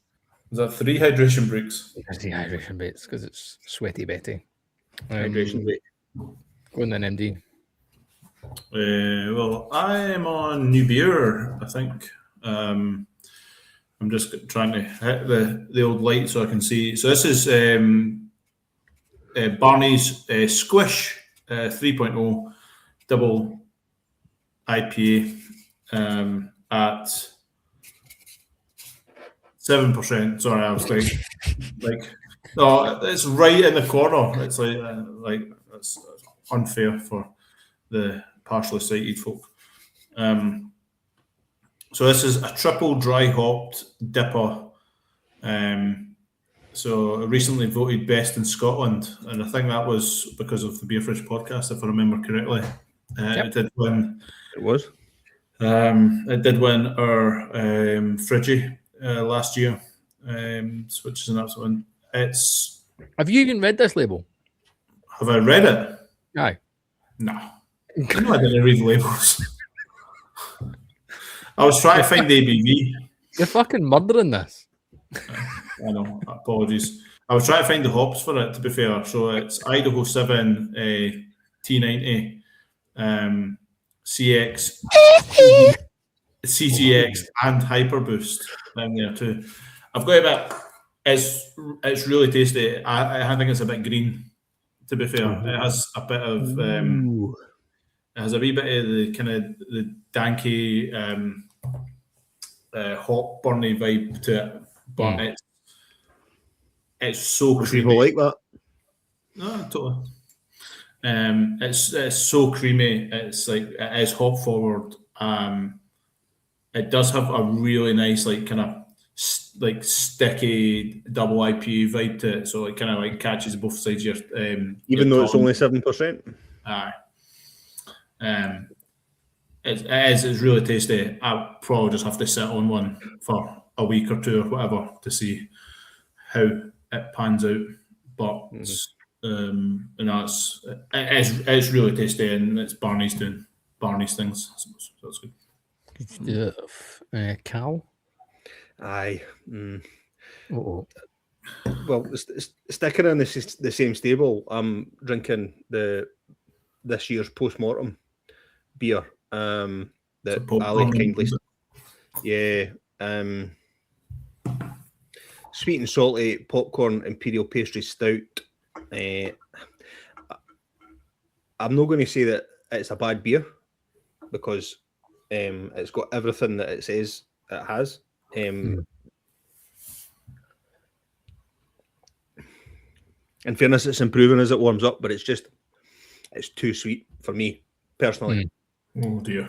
Speaker 4: is that 3 hydration breaks?
Speaker 1: There's the hydration bits because it's Sweaty Betty.
Speaker 3: Hydration break.
Speaker 1: Go on then, MD.
Speaker 4: Well, I am on new beer, I think. I'm just trying to hit the old light so I can see. So this is Barney's Squish 3.0 double IPA at 7%. Sorry, I was like, no, it's right in the corner. It's like that's unfair for the partially sighted folk. So this is a triple dry hopped dipper, So I recently voted best in Scotland, and I think that was because of the Beer Fridge podcast, if I remember correctly. It did win.
Speaker 3: It was.
Speaker 4: It did win our Fridgie last year, which is an absolute win.
Speaker 1: Have you even read this label?
Speaker 4: Have I read it?
Speaker 1: Aye.
Speaker 4: No. I know I didn't read labels. I was trying to find the ABV.
Speaker 1: You're fucking murdering this.
Speaker 4: I know, apologies. I was trying to find the hops for it, to be fair. So it's Idaho 7 T90, CX, CGX, and Hyperboost in there too. I've got a bit. It's really tasty. I think it's a bit green, to be fair. It has a bit of it has a wee bit of the kind of the danky hot burny vibe to it, but it's so creamy.
Speaker 3: People like that.
Speaker 4: No, totally. It's so creamy. It's like it is hop forward. It does have a really nice kind of like sticky double IPA vibe to it, so it kind of catches both sides of your
Speaker 3: even though it's only 7%.
Speaker 4: Aye. It's really tasty. I'll probably just have to sit on one for a week or two or whatever to see how it pans out. But it's really tasty, and it's Barney's doing Barney's things, I suppose. So that's good.
Speaker 1: Cal?
Speaker 3: Aye.
Speaker 1: Oh.
Speaker 3: Well, sticking in the same stable, I'm drinking this year's postmortem beer. That Ali kindly, sweet and salty popcorn imperial pastry stout. I'm not going to say that it's a bad beer because it's got everything that it says it has. In fairness, it's improving as it warms up, but it's too sweet for me personally.
Speaker 4: Oh dear.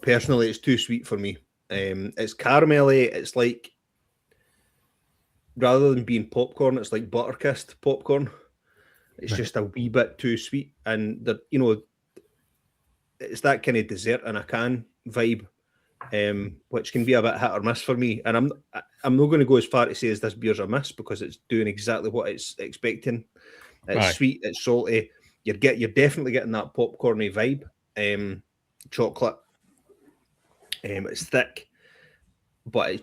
Speaker 3: Personally, it's too sweet for me. It's caramelly. It's like, rather than being popcorn, it's like Butterkist popcorn. It's just a wee bit too sweet, and it's that kind of dessert in a can vibe, which can be a bit hit or miss for me. And I'm not going to go as far to say as this beer's a miss because it's doing exactly what it's expecting. It's sweet, it's salty. You're definitely getting that popcorny vibe. Chocolate. It's thick, but it's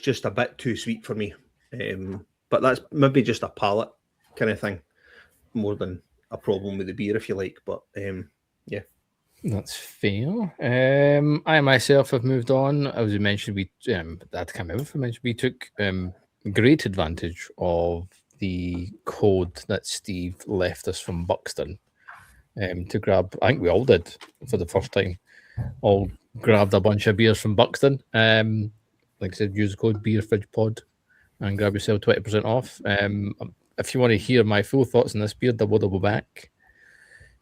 Speaker 3: just a bit too sweet for me. But that's maybe just a palate kind of thing, more than a problem with the beer, if you like. But yeah,
Speaker 1: that's fair. I myself have moved on. As you mentioned, we took great advantage of the code that Steve left us from Buxton to grab. I think we all did for the first time. All grabbed a bunch of beers from Buxton. Like I said, use the code BeerFridgePod and grab yourself 20% off. If you want to hear my full thoughts on this beer, double back.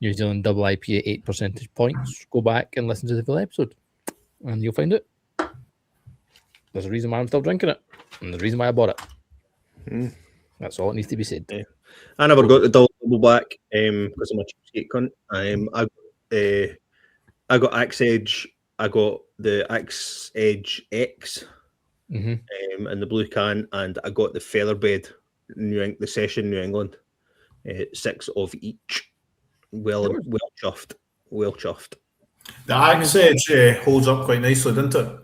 Speaker 1: New Zealand double IPA 8 percentage points. Go back and listen to the full episode, and you'll find it. There's a reason why I'm still drinking it, and the reason why I bought it. That's all it needs to be said.
Speaker 3: Yeah. I never got the double back because I'm a cheapskate cunt. I got Axe Edge. I got the Axe Edge X in the blue can, and I got the Featherbed the Session New England. 6 of each. Well chuffed.
Speaker 4: The Axe Edge holds up quite nicely, doesn't it?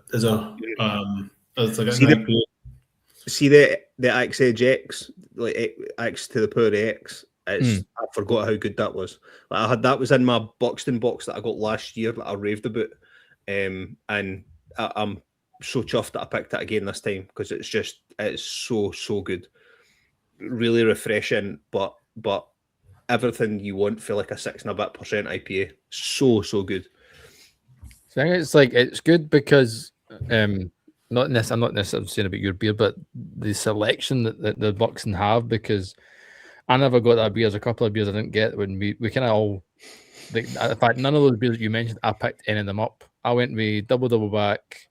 Speaker 3: See the Axe Edge X, like X to the power X. I forgot how good that was. Like that was in my Buxton box that I got last year that I raved about, and I'm so chuffed that I picked it again this time because it's so good, really refreshing, but everything you want for like a 6% IPA. So good.
Speaker 1: So I think it's good because I'm not necessarily saying about your beer, but the selection that the Buxton have, because I never got that beer. There's a couple of beers I didn't get when we kind of all. In fact, none of those beers you mentioned, I picked any of them up. I went with double back,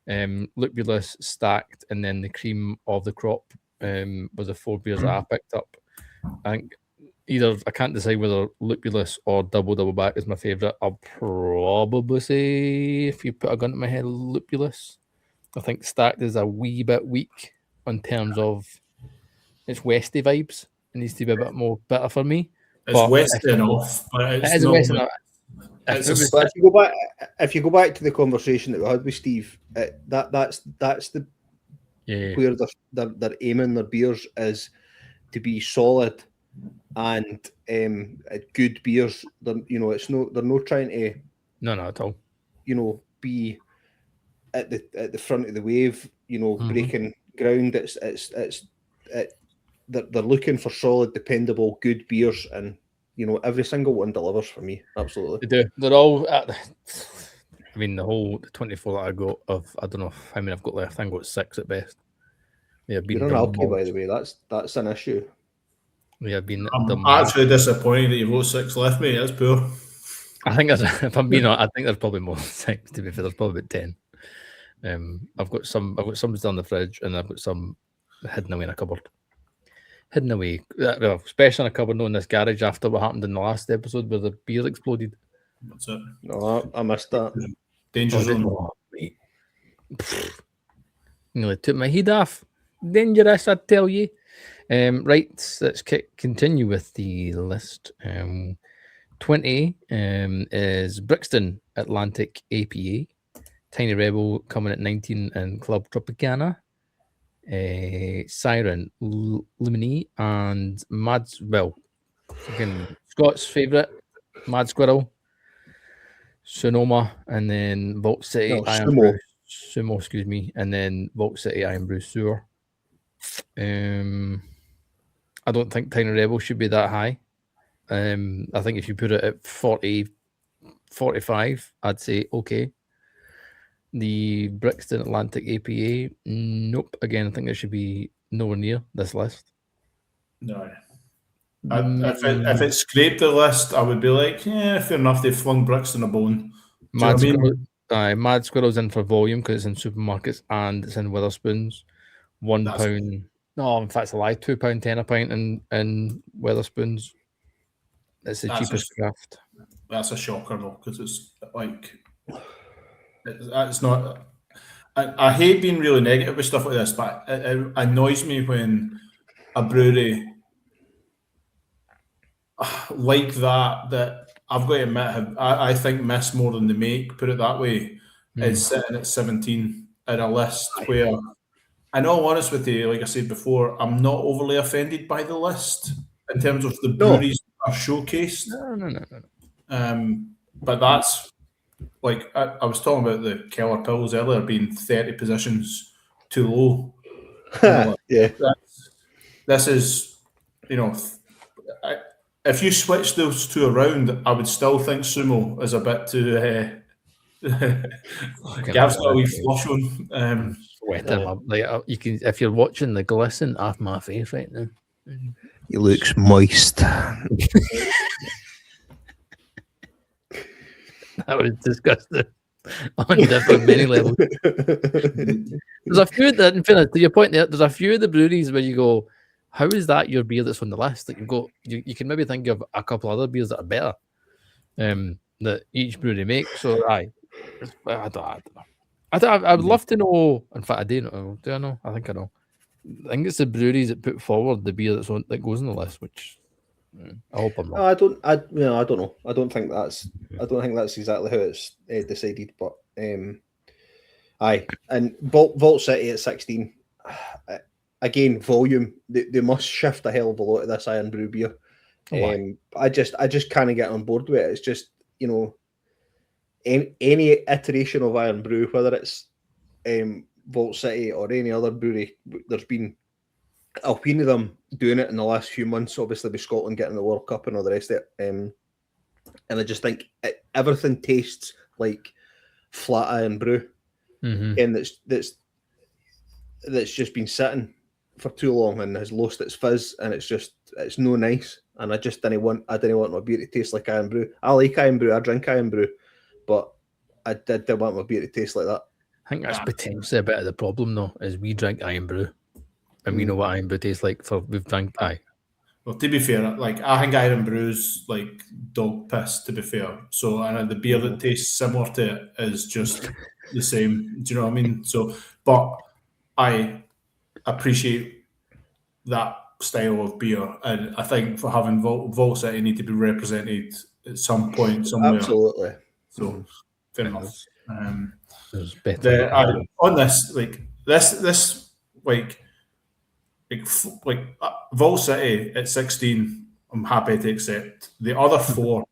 Speaker 1: lupulus, stacked, and then the cream of the crop was the 4 beers that I picked up. I think I can't decide whether Lupulus or Double Back is my favourite. I'll probably say, if you put a gun to my head, Lupulus. I think Stacked is a wee bit weak in terms of its Westy vibes. It needs to be a bit more bitter for me.
Speaker 4: It's Westy enough, but it's
Speaker 1: It is
Speaker 4: not.
Speaker 1: Westy enough.
Speaker 4: It's
Speaker 1: If it
Speaker 4: a
Speaker 1: was-
Speaker 3: But if you go back to the conversation that we had with Steve, that's the
Speaker 1: yeah,
Speaker 3: where they're aiming their beers is to be solid and good beers. They're not trying to
Speaker 1: no, at all.
Speaker 3: be at the front of the wave, breaking ground. They're looking for solid, dependable, good beers, and every single one delivers for me. Absolutely.
Speaker 1: They do. They're all at. I mean, the 24 that I got I don't know how many I've got left. I think I got 6 at best. They have been
Speaker 3: You're on alky, by
Speaker 1: demolished.
Speaker 3: the way. That's an issue.
Speaker 1: They have been
Speaker 4: I'm
Speaker 1: demolished.
Speaker 4: actually disappointed that you've got 6 left, mate. That's poor.
Speaker 1: I think if I'm being honest, I think there's probably more than 6. To be fair, there's probably about 10. I've got some still in the fridge, and I've got some hidden away in a cupboard. Hidden away, well, especially in a cupboard, in this garage after what happened in the last episode where the beer exploded.
Speaker 4: That's it.
Speaker 3: No, I missed that.
Speaker 4: Danger zone.
Speaker 1: Oh, mate. Nearly took my head off. Dangerous, I tell you. Right, let's continue with the list. 20 is Brixton Atlantic APA. Tiny Rebel coming at 19 and Club Tropicana. Siren, Lumini, and Scott's favourite, Mad Squirrel, Sonoma, and then Vault City, Sumo, excuse me, and then Vault City, Iron Brew Sewer. I don't think Tiny Rebel should be that high. I think if you put it at 40, 45, I'd say okay. The Brixton Atlantic APA, nope. Again, I think it should be nowhere near this list.
Speaker 4: No. If it scraped the list, I would be like, yeah, fair enough. They've flung Brixton a bone.
Speaker 1: Mad Squirrel's in for volume because it's in supermarkets and it's in Wetherspoons. £1. No, in fact, it's a lie. £2.10 a pint in Wetherspoons. It's the cheapest craft.
Speaker 4: That's a shocker though, because it's like it's not. I hate being really negative with stuff like this, but it annoys me when a brewery like that I've got to admit, I think miss more than they make. Put it that way, is sitting at 17 in a list where, in all honesty with you, like I said before, I'm not overly offended by the list in terms of the breweries that are showcased.
Speaker 1: No.
Speaker 4: But that's like I was talking about the Keller Pills earlier being 30 positions too low.
Speaker 3: Yeah.
Speaker 4: This is, if you switch those two around, I would still think Sumo is a bit too. Gav's got a wee flush on.
Speaker 1: Wet him up. Like you can, if you're watching the glisten off my face right now.
Speaker 5: He looks moist.
Speaker 1: That was disgusting on different many levels. There's a few that, in fairness, to your point there, there's a few of the breweries where you go, how is that your beer that's on the list? Like you can maybe think of a couple other beers that are better that each brewery makes. So I don't know. I would love to know. In fact, I do know. Do I know? I think I know. I think it's the breweries that put forward the beer that goes on the list, which I hope I'm wrong.
Speaker 3: I don't know. I don't think that's exactly how it's decided. But aye, and Vault City at 16. Again, volume. They must shift a hell of a lot of this Iron Brew beer. I just can't get on board with it. It's just any iteration of Iron Brew, whether it's Vault City or any other brewery, there's been a few of them doing it in the last few months, obviously with Scotland getting the World Cup and all the rest of it. And I just think everything tastes like flat Iron Brew. And that's just been sitting for too long and has lost its fizz, and it's no nice. And I didn't want my beer to taste like Iron Brew. I like Iron Brew, I drink Iron Brew, but I didn't want my beer to taste like that.
Speaker 1: I think that's potentially a bit of the problem, though, is we drink Iron Brew. and we know what Iron Brew tastes like. For we've done. Aye,
Speaker 4: Well, to be fair, like I think Iron Brew's like dog piss. To be fair, so and the beer that tastes similar to it is just the same. Do you know what I mean? So, but I appreciate that style of beer, and I think for having Vault City need to be represented at some point somewhere.
Speaker 3: Absolutely.
Speaker 4: So fair enough.
Speaker 1: there's better.
Speaker 4: On this, Vault City at 16, I'm happy to accept. The other 4,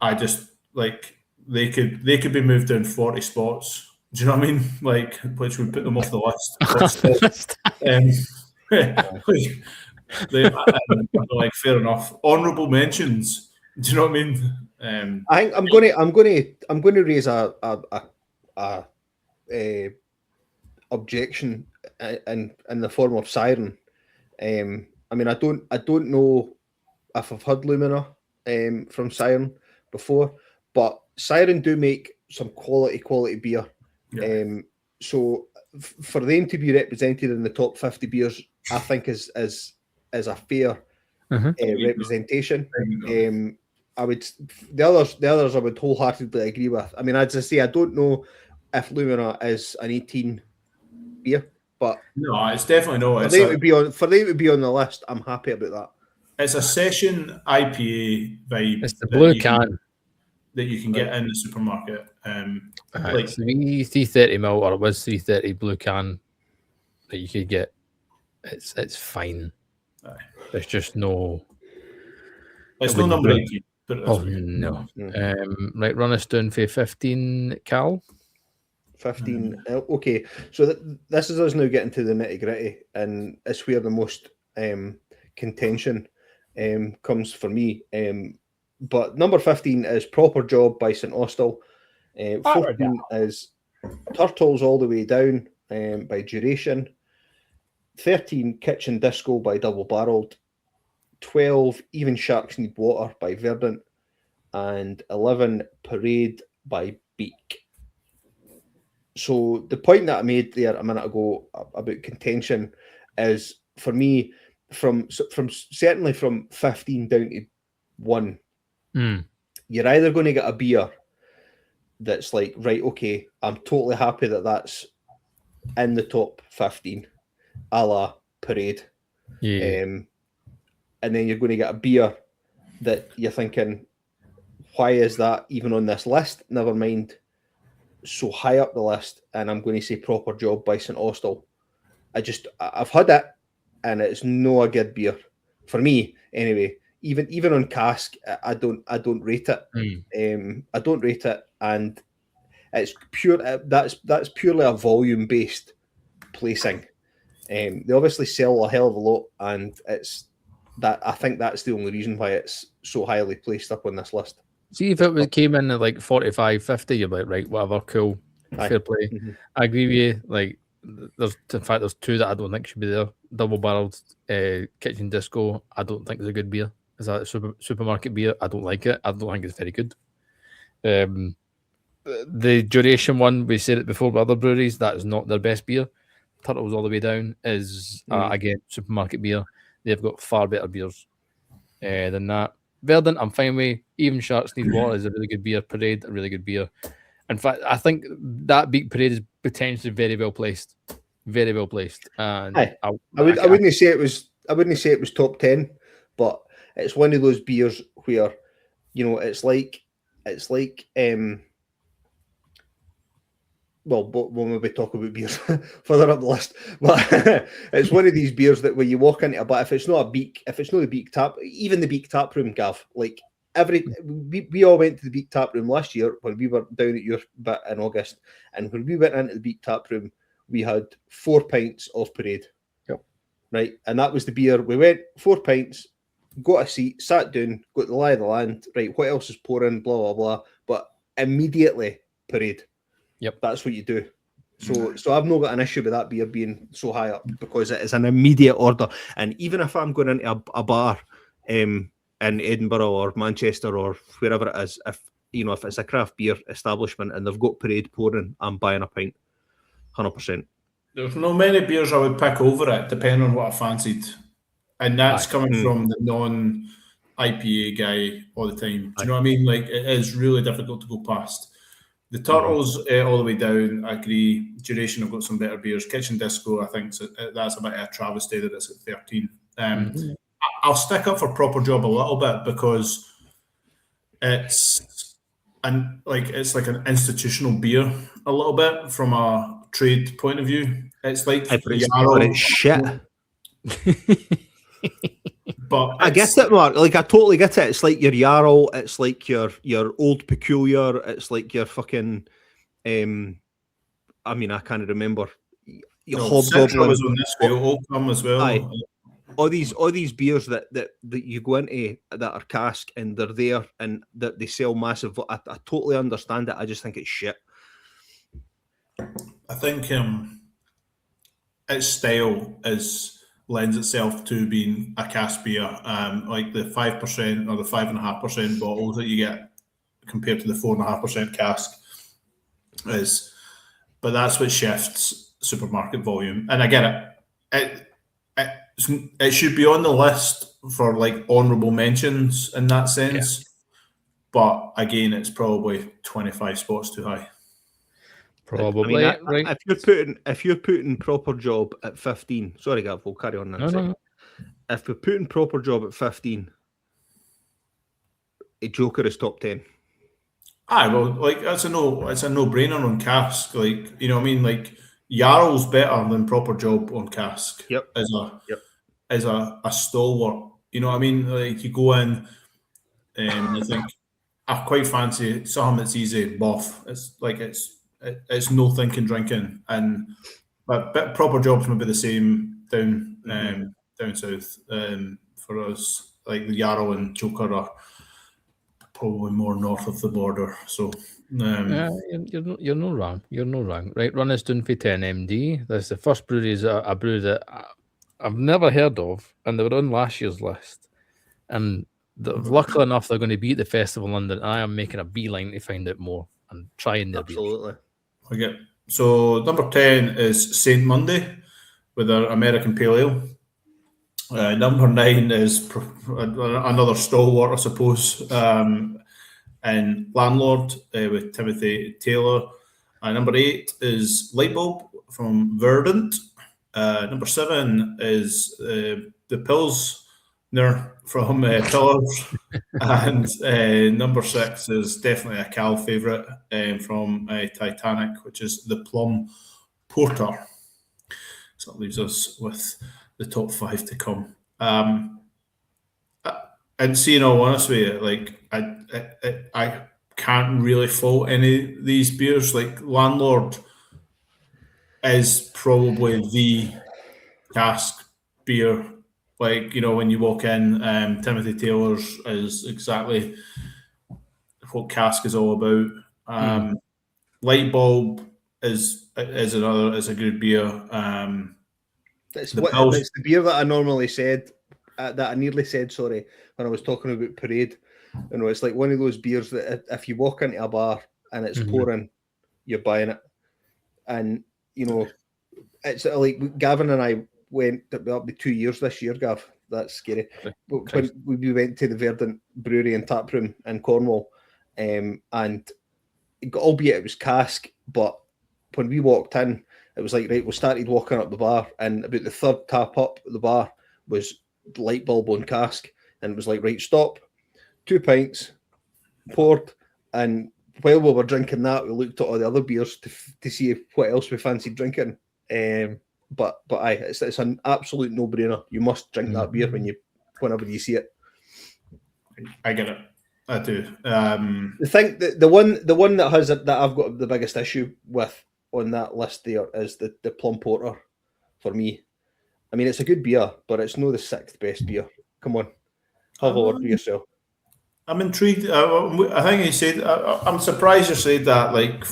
Speaker 4: I just like they could be moved down 40 spots. Do you know what I mean? Like, which would put them off the list. But still, like fair enough. Honourable mentions. Do you know what I mean?
Speaker 3: I think I'm going to raise a objection in the form of Siren. I mean, I don't know if I've heard Lumina from Siren before, but Siren do make some quality beer.
Speaker 4: Yeah.
Speaker 3: So for them to be represented in the top 50 beers, I think is a fair representation. I would the others I would wholeheartedly agree with. I mean, as I say, I don't know if Lumina is an 18 beer, but
Speaker 4: no, it's definitely not.
Speaker 3: For them to be on the list, I'm happy about that.
Speaker 4: It's a session IPA vibe.
Speaker 1: It's the blue can
Speaker 4: that you can get in the supermarket.
Speaker 1: Like it's 330 ml, or it was 330 blue can that you could get. It's fine. There's just no.
Speaker 4: It's no number 18.
Speaker 1: Oh no. Right, run us down for 15, Cal.
Speaker 3: 15. Okay, so this is us now getting to the nitty gritty, and it's where the most contention comes for me. But number 15 is Proper Job by St. Austell. 14 is Turtles All the Way Down by Duration. 13, Kitchen Disco by Double Barreled. 12, Even Sharks Need Water by Verdant. And 11, Parade by Beak. So the point that I made there a minute ago about contention is, for me, from certainly from 15 down to 1, you're either going to get a beer that's like, right, okay, I'm totally happy that that's in the top 15, a la Parade.
Speaker 1: Yeah.
Speaker 3: And then you're going to get a beer that you're thinking, why is that even on this list? Never mind, so high up the list. And I'm going to say Proper Job by St. Austell. I've had it, and it's no a good beer for me anyway. Even on cask, I don't rate it. I don't rate it, and it's pure. That's purely a volume based placing. They obviously sell a hell of a lot, and it's that. I think that's the only reason why it's so highly placed up on this list.
Speaker 1: See, if came in at like 45, 50, you're like, right, whatever, cool, fair play. I agree with you. Like, there's 2 that I don't think should be there. Double Barreled Kitchen Disco, I don't think is a good beer. Is that a supermarket beer? I don't like it. I don't think it's very good. The Duration one, we said it before with other breweries, that is not their best beer. Turtles All the Way Down is, again, supermarket beer. They've got far better beers than that. Verdant, I'm fine with. Even Sharks Need Water is a really good beer. Parade, a really good beer. In fact, I think that Beak Parade is potentially very well placed. Very well placed. And I
Speaker 3: wouldn't say it was top 10, but it's one of those beers where, you know, it's like well, we'll maybe talk about beers further up the list, but it's one of these beers that when you walk into a bar, if it's not the Beak Tap, even the Beak Tap Room, Gav, like we all went to the Beak Tap Room last year when we were down at your bit in August, and when we went into the Beak Tap Room, we had 4 pints of Parade.
Speaker 1: Yep.
Speaker 3: Right, and that was the beer. We went 4 pints, got a seat, sat down, got the lie of the land. Right, what else is pouring? Blah blah blah. But immediately Parade.
Speaker 1: Yep,
Speaker 3: that's what you do. So I've not got an issue with that beer being so high up, because it is an immediate order. And even if I'm going into a bar in Edinburgh or Manchester or wherever it is, if it's a craft beer establishment and they've got Parade pouring, I'm buying a pint, 100%.
Speaker 4: There's no many beers I would pick over it, depending on what I fancied. And that's
Speaker 1: Aye.
Speaker 4: coming from the non-IPA guy all the time. Do
Speaker 3: Aye.
Speaker 4: you know what I mean? Like, it is really difficult to go past. The Turtles, all the way down, I agree. Duration have got some better beers. Kitchen Disco, I think that's a bit of a travesty that it's at 13. I'll stick up for Proper Job a little bit because it's like an institutional beer a little bit from a trade point of view. It's like
Speaker 3: But
Speaker 4: Yarrow,
Speaker 3: it's shit.
Speaker 4: but
Speaker 3: I get it, Mark. Like, I totally get it. It's like your Yarrow. It's like your Old Peculiar. It's like your fucking. I mean, I can't remember. Your
Speaker 4: Citra
Speaker 3: Hobgoblin.
Speaker 4: was on this wheel, Oakham as well.
Speaker 3: Aye. All these beers that you go into that are cask and they're there and that they sell massive. I totally understand it. I just think it's shit.
Speaker 4: I think its style lends itself to being a cask beer, like the 5% or the 5.5% bottles that you get compared to the 4.5% cask is. But that's what shifts supermarket volume, and I get it. It should be on the list for like honourable mentions in that sense, but again, it's probably 25 spots too high.
Speaker 1: Probably.
Speaker 3: I mean,
Speaker 1: right.
Speaker 3: if you're putting Proper Job at 15, sorry, Gav, we'll carry on now.
Speaker 1: No.
Speaker 3: If we're putting Proper Job at 15, a Joker is top 10.
Speaker 4: Aye, well, like it's a no-brainer on cask. Like, you know what I mean? Like, Yarrow's better than Proper Job on cask.
Speaker 3: Yep.
Speaker 4: As a stalwart. You know what I mean? Like, you go in and you think, I quite fancy something that's easy, buff. It's like it's no thinking drinking. But Proper Job's maybe the same down south for us. Like the Yarrow and Joker are probably more north of the border. So
Speaker 1: you're no wrong. You're no wrong. Right, run us down for 10 MD. That's the first brewery is a brewery that I've never heard of, and they were on last year's list. And luckily enough, they're going to be at the festival in London. And I am making a beeline to find out more and trying their beers.
Speaker 3: Absolutely.
Speaker 4: Okay. So number 10 is Saint Monday with their American Pale Ale. Number 9 is another stalwart, I suppose, and Landlord with Timothy Taylor. Number 8 is Lightbulb from Verdant. Number 7 is the Pilsner from Pillars. And number 6 is definitely a Cal favourite from Titanic, which is the Plum Porter. So that leaves us with the top 5 to come. And seeing all honest with you, like I can't really fault any of these beers. Like Landlord is probably the cask beer. Like, you know, when you walk in, Timothy Taylor's is exactly what cask is all about. Lightbulb is a good beer.
Speaker 3: It's the beer that I normally said, that I nearly said, sorry, when I was talking about Parade. You know, it's like one of those beers that if you walk into a bar and it's pouring, you're buying it. And, you know, it's like Gavin and I went, it'll be 2 years this year, Gav. That's scary. When we went to the Verdant Brewery and Taproom in Cornwall, and albeit it was cask, but when we walked in, it was like, right, we started walking up the bar, and about the third tap up the bar was Lightbulb on cask, and it was like, right, stop, 2 pints, poured, and while we were drinking that, we looked at all the other beers to see what else we fancied drinking. But aye, it's an absolute no-brainer. You must drink that beer whenever you see it.
Speaker 4: I get it. I do.
Speaker 3: The one that I've got the biggest issue with on that list there is the Plum Porter for me. I mean, it's a good beer, but it's not the 6th best beer. Come on, have a word for yourself.
Speaker 4: I'm intrigued. I think you said. I'm surprised you said that. Like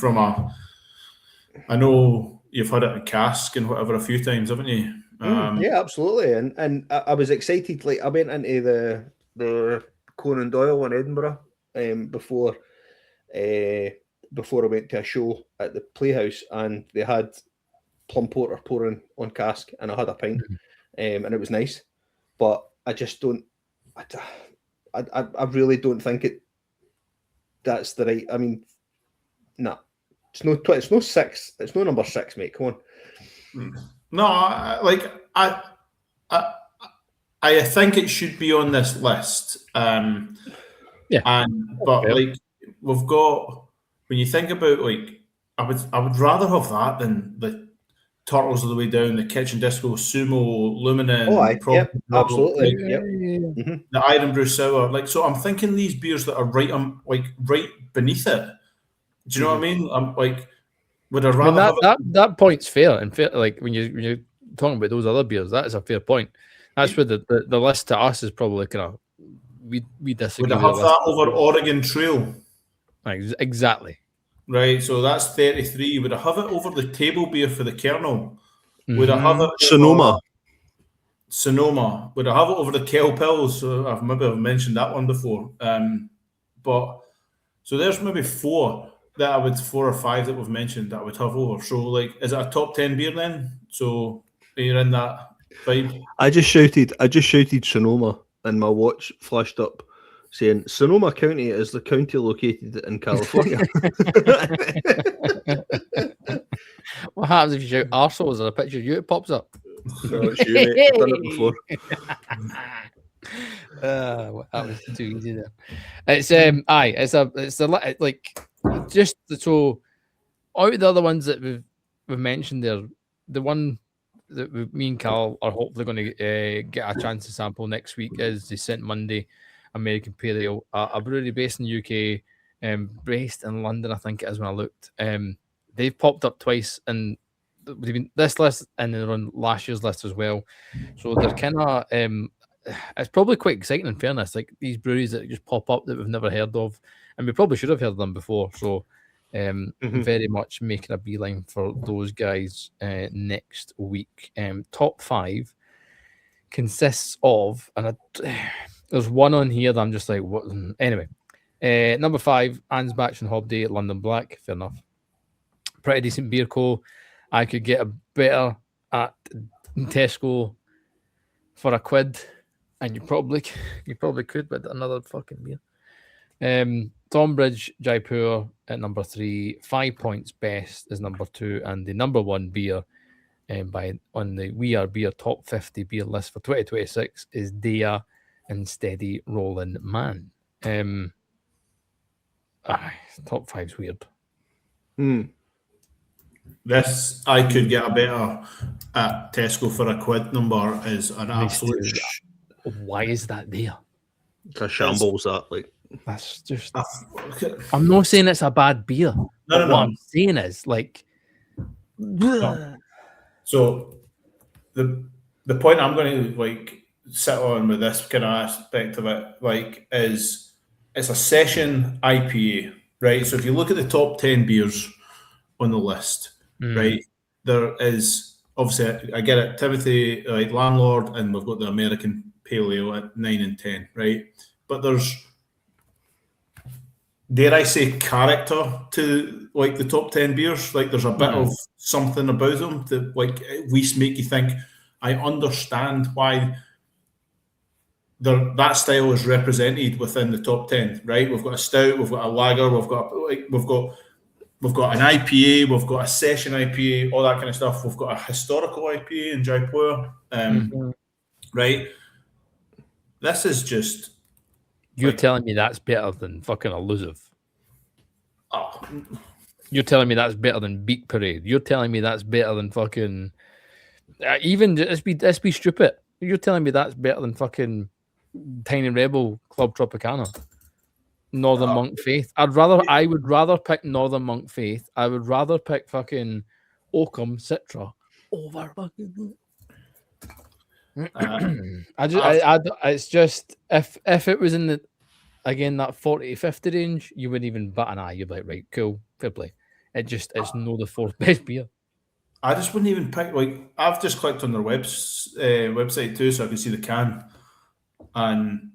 Speaker 4: I know you've had it at cask and whatever a few times, haven't you?
Speaker 3: Yeah, absolutely. And I was excited. Like I went into the Conan Doyle in Edinburgh before I went to a show at the Playhouse, and they had plum porter pouring on cask, and I had a pint, and it was nice. But I just don't. I really don't think that's the right. I mean, nah, it's no 20, it's no 6. It's no number 6, mate. Come on.
Speaker 4: No, I think it should be on this list.
Speaker 1: Yeah.
Speaker 4: But like we've got, when you think about, like, I would rather have that than the Turtles of the Way Down, the Kitchen Disco, Sumo, Luminen.
Speaker 3: Oh, aye,
Speaker 4: Proper,
Speaker 3: yep, absolutely.
Speaker 4: like,
Speaker 3: Yep.
Speaker 4: the Iron Brew Sour. Like, so I'm thinking these beers that are right beneath it. Do you know what I mean? I'm like, would I rather have
Speaker 1: that point's fair, and fair, like when you're talking about those other beers, that is a fair point. That's where the list to us is probably kind of we disagree.
Speaker 4: Would I have that over Oregon Trail?
Speaker 1: Exactly.
Speaker 4: Right, so that's 33. Would I have it over the table beer for the Kernel? Would I have it over Sonoma? Would I have it over the Kel Pills? So I've mentioned that one before. But so there's maybe 4 or 5 that we've mentioned that I would have over. So, like, is it a top 10 beer then? So you're in that vibe?
Speaker 3: I just shouted Sonoma, and my watch flashed up saying Sonoma County is the county located in California.
Speaker 1: What happens if you shout arseholes and a picture of you it pops up?
Speaker 3: No, it's you, mate. I've done it before.
Speaker 1: Well, that was too easy there. It's like, just so out of the other ones that we've mentioned there, the one that me and Cal are hopefully going to get a chance to sample next week is the St. Monday American Pale Ale, a brewery based in the UK, based in London, I think it is when I looked. They've popped up twice in this list, and they're on last year's list as well. So they're kind of, it's probably quite exciting in fairness, like these breweries that just pop up that we've never heard of, and we probably should have heard of them before. So very much making a beeline for those guys next week. Top 5 consists of, and there's one on here that I'm just like, what? Anyway, number 5, Ansbach and Hobday London Black. Fair enough. Pretty decent beer co. I could get a better at Tesco for £1, and you probably could, but another fucking beer. Tonbridge Jaipur at number 3. 5 Points Best is number 2, and the number 1 beer on the We Are Beer Top 50 beer list for 2026 is Dea and Steady Rollin' Man. Top 5's weird.
Speaker 4: This, I could get a better at Tesco for £1 number is an absolute.
Speaker 1: Why is that there?
Speaker 3: It's a shambles, that, like.
Speaker 1: That's just. I'm not saying it's a bad beer.
Speaker 4: No.
Speaker 1: What I'm saying is, like.
Speaker 4: No. So the point I'm going to, like, sit on with this kind of aspect of it, like, is it's a session IPA, right? So if you look at the top 10 beers on the list, right, there is obviously, I get it, Timothy, like, Landlord, and we've got the American Pale Ale at 9 and 10, right? But there's, dare I say, character to, like, the top 10 beers. Like, there's a bit of something about them that, like, at least make you think, I understand why that style is represented within the top 10, right? We've got a stout, we've got a lager, we've got an IPA, we've got a session IPA, all that kind of stuff. We've got a historical IPA in Jaipur, right? This is just.
Speaker 1: You're telling me that's better than fucking Elusive.
Speaker 4: Oh.
Speaker 1: You're telling me that's better than Beak Parade. You're telling me that's better than fucking. Even let's be stupid. You're telling me that's better than fucking Tiny Rebel Club Tropicana. Northern Monk Faith. I would rather pick Northern Monk Faith. I would rather pick fucking Oakham Citra over fucking. It's just if it was in the, again, that 40 to 50 range, you wouldn't even bat an eye. You'd be like, right, cool, fair play. It's no the 4th best beer. I
Speaker 4: just wouldn't even pick, like, I've just clicked on their website too, so I can see the can, and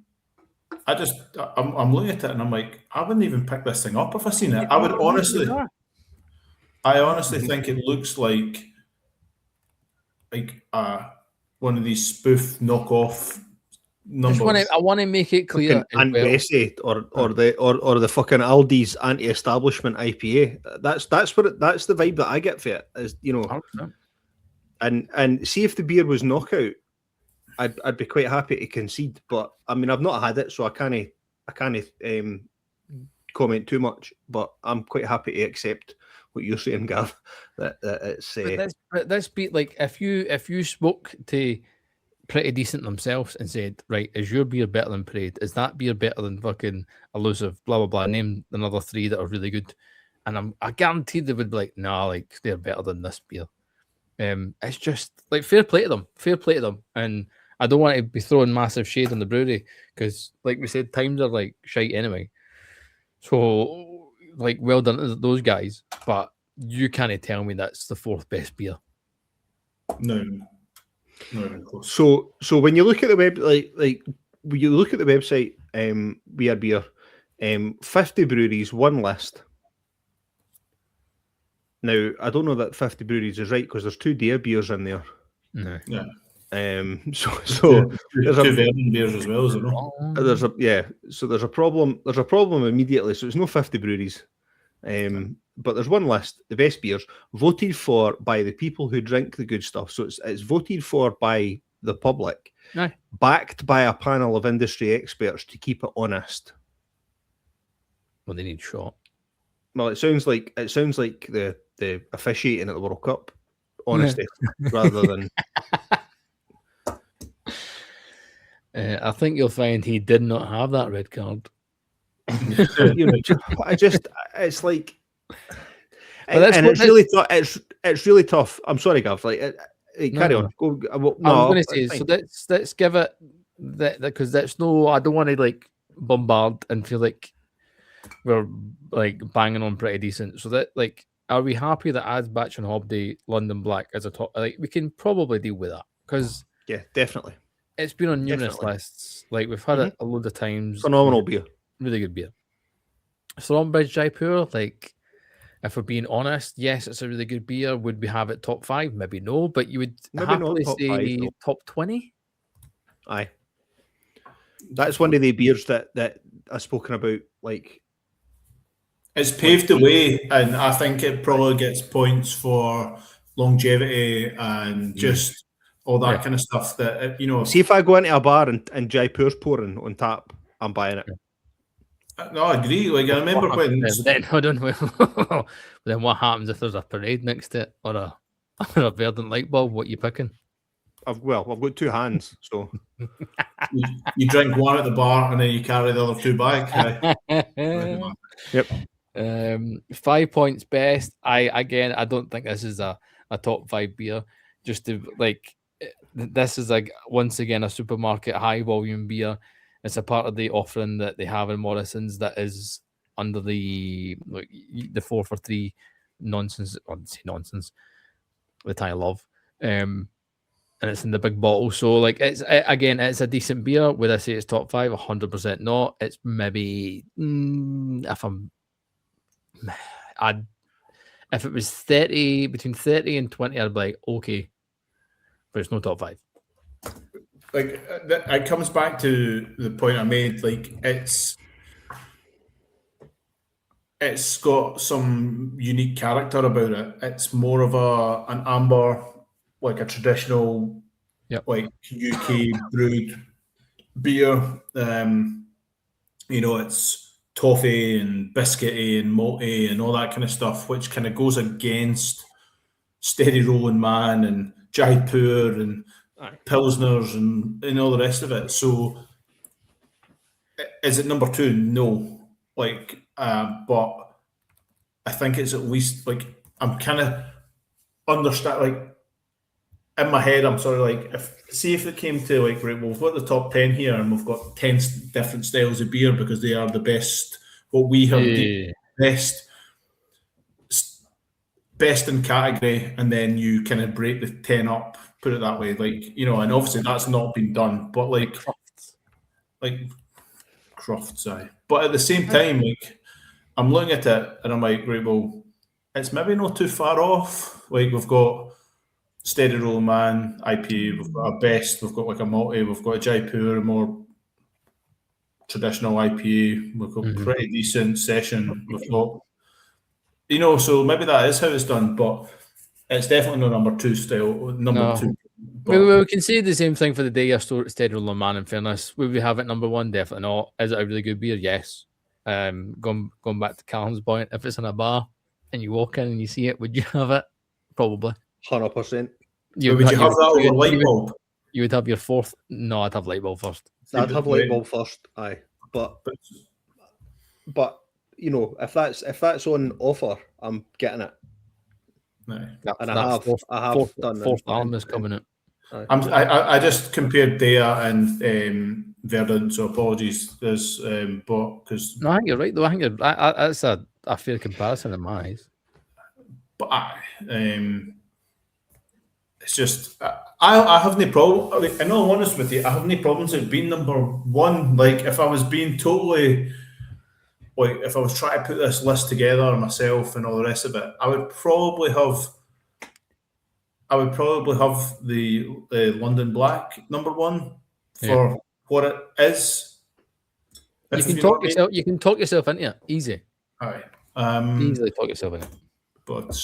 Speaker 4: I'm looking at it and I'm like, I wouldn't even pick this thing up if I seen it. I honestly think it looks like like one of these spoof knockoff numbers.
Speaker 1: I want to make it clear.
Speaker 3: Fucking Anvesi or the fucking Aldi's anti-establishment IPA. That's that's the vibe that I get for it. Is, you know,
Speaker 1: 100%.
Speaker 3: and see if the beer was knockout, I'd be quite happy to concede. But I mean, I've not had it, so I can't comment too much. But I'm quite happy to accept what you're saying, Gav. That it's.
Speaker 1: But this beat, like, if you spoke to Pretty Decent themselves and said, right, is your beer better than Parade? Is that beer better than fucking Elusive? Blah blah blah. Name another 3 that are really good, and I guaranteed they would be like, nah, like they're better than this beer. It's just like fair play to them, and I don't want to be throwing massive shade on the brewery because, like we said, times are like shite anyway. So, like, well done to those guys, but you can't tell me that's the 4th best beer.
Speaker 4: No. Not even close.
Speaker 3: So when you look at the web, like when you look at the website, We Are Beer, 50 breweries, one list. Now I don't know that 50 breweries is right because there's 2 Deer beers in there.
Speaker 1: No.
Speaker 4: Yeah.
Speaker 3: So
Speaker 4: there's two Vernon beers as well, isn't there?
Speaker 3: So there's a problem. There's a problem immediately. So it's no 50 breweries. But there's one list, the best beers, voted for by the people who drink the good stuff. So it's voted for by the public, backed by a panel of industry experts to keep it honest.
Speaker 1: Well, they need shot.
Speaker 3: Well, it sounds like the officiating at the World Cup, honesty, rather than.
Speaker 1: I think you'll find he did not have that red card.
Speaker 3: You know, it's like. It's really tough. I'm sorry, Gav. Like, carry on. Go.
Speaker 1: I was going to say, so let's give it that because that's no. I don't want to like bombard and feel like we're like banging on Pretty Decent. So that, like, are we happy that Adds Batch and Hobday London Black as a top? Like, we can probably deal with that because
Speaker 3: definitely
Speaker 1: it's been on numerous lists. Like, we've had it a load of times.
Speaker 3: Phenomenal beer,
Speaker 1: really good beer. Thornbridge Jaipur, like. If we're being honest, yes, it's a really good beer. Would we have it top 5? Maybe no, but you would happily say top 20.
Speaker 3: Aye, that's one of the beers that I've spoken about. Like,
Speaker 4: it's paved the way, and I think it probably gets points for longevity and just all that kind of stuff. That, you know,
Speaker 3: see if I go into a bar and Jaipur's pouring on tap, I'm buying it.
Speaker 4: No, I agree. Like, I remember when.
Speaker 1: Then then what happens if there's a Parade next to it or a Verdant light bulb? What are you picking?
Speaker 3: I've got 2 hands, so
Speaker 4: you drink one at the bar and then you carry the other 2 back.
Speaker 1: Yep. 5 points best. I don't think this is a top 5 beer. Just to like, this is like once again a supermarket high volume beer. It's a part of the offering that they have in Morrison's that is under the 4 for 3 nonsense. I wouldn't say nonsense, that I love. And it's in the big bottle. So, like, it's a decent beer. Would I say it's top 5? 100% not. It's maybe if it was 30, between 30 and 20, I'd be like, okay, but it's no top 5.
Speaker 4: Like, it comes back to the point I made. Like, it's got some unique character about it. It's more of an amber, like a traditional, like UK brewed beer. You know, it's toffee and biscuity and malty and all that kind of stuff, which kind of goes against Steady Rolling Man and Jaipur and Pilsners and all the rest of it. So is it number 2? No. Like, but I think it's at least, like, I'm kind of understand, like, in my head, I'm sort of like, if it came to, like, right, well, we've got the top 10 here and we've got 10 different styles of beer because they are the best, what we have best in category, and then you kind of break the 10 up, put it that way, like, you know, and obviously that's not been done, but like Crofts, aye. But at the same time, like, I'm looking at it and I'm like, right, well, it's maybe not too far off. Like, we've got Steady Rolling Man IPA. We've got a Best. We've got like a multi. We've got a Jaipur, a more traditional IPA. We've got pretty decent session. We've got, so maybe that is how it's done, but it's definitely no number two style. Number two.
Speaker 1: We can say the same thing for the day I store at Steady Rolling Man. In fairness, will we have it number one? Definitely not. Is it a really good beer? Yes. Going back to Callum's point, if it's in a bar and you walk in and you see it, would you have it? Probably.
Speaker 3: 100%.
Speaker 4: Would you have that over light bulb?
Speaker 1: You would have your fourth. No, I'd have light bulb first.
Speaker 3: I'd have light bulb first. Aye, but if that's on offer, I'm getting it.
Speaker 4: Aye.
Speaker 3: And I have done
Speaker 1: fourth arm is coming out.
Speaker 4: I just compared Dea and Verdant, so apologies. There's but because
Speaker 1: no, I think you're right though. I think that's a fair comparison in my eyes.
Speaker 4: But it's just I have no problem. In all honesty with you, I have no problems with being number one. Like if I was being totally if I was trying to put this list together myself and all the rest of it, I would probably have the London Black number one for what it is.
Speaker 1: You can talk yourself. You can talk yourself into it. Easy.
Speaker 4: Aye.
Speaker 1: Easily talk yourself into it.
Speaker 4: But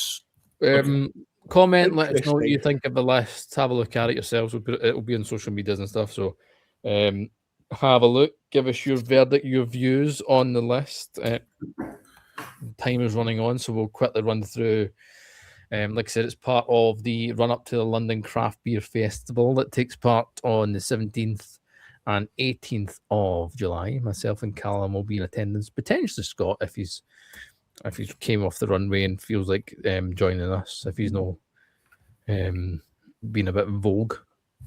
Speaker 1: comment. Let us know what you think of the list. Have a look at it yourselves. It'll be on social medias and stuff. So, have a look. Give us your verdict, your views on the list. Time is running on, so we'll quickly run through. Like I said, it's part of the run up to the London Craft Beer Festival that takes part on the 17th and 18th of July. Myself and Callum will be in attendance. Potentially Scott, if he came off the runway and feels like joining us, if he's not been a bit in vogue.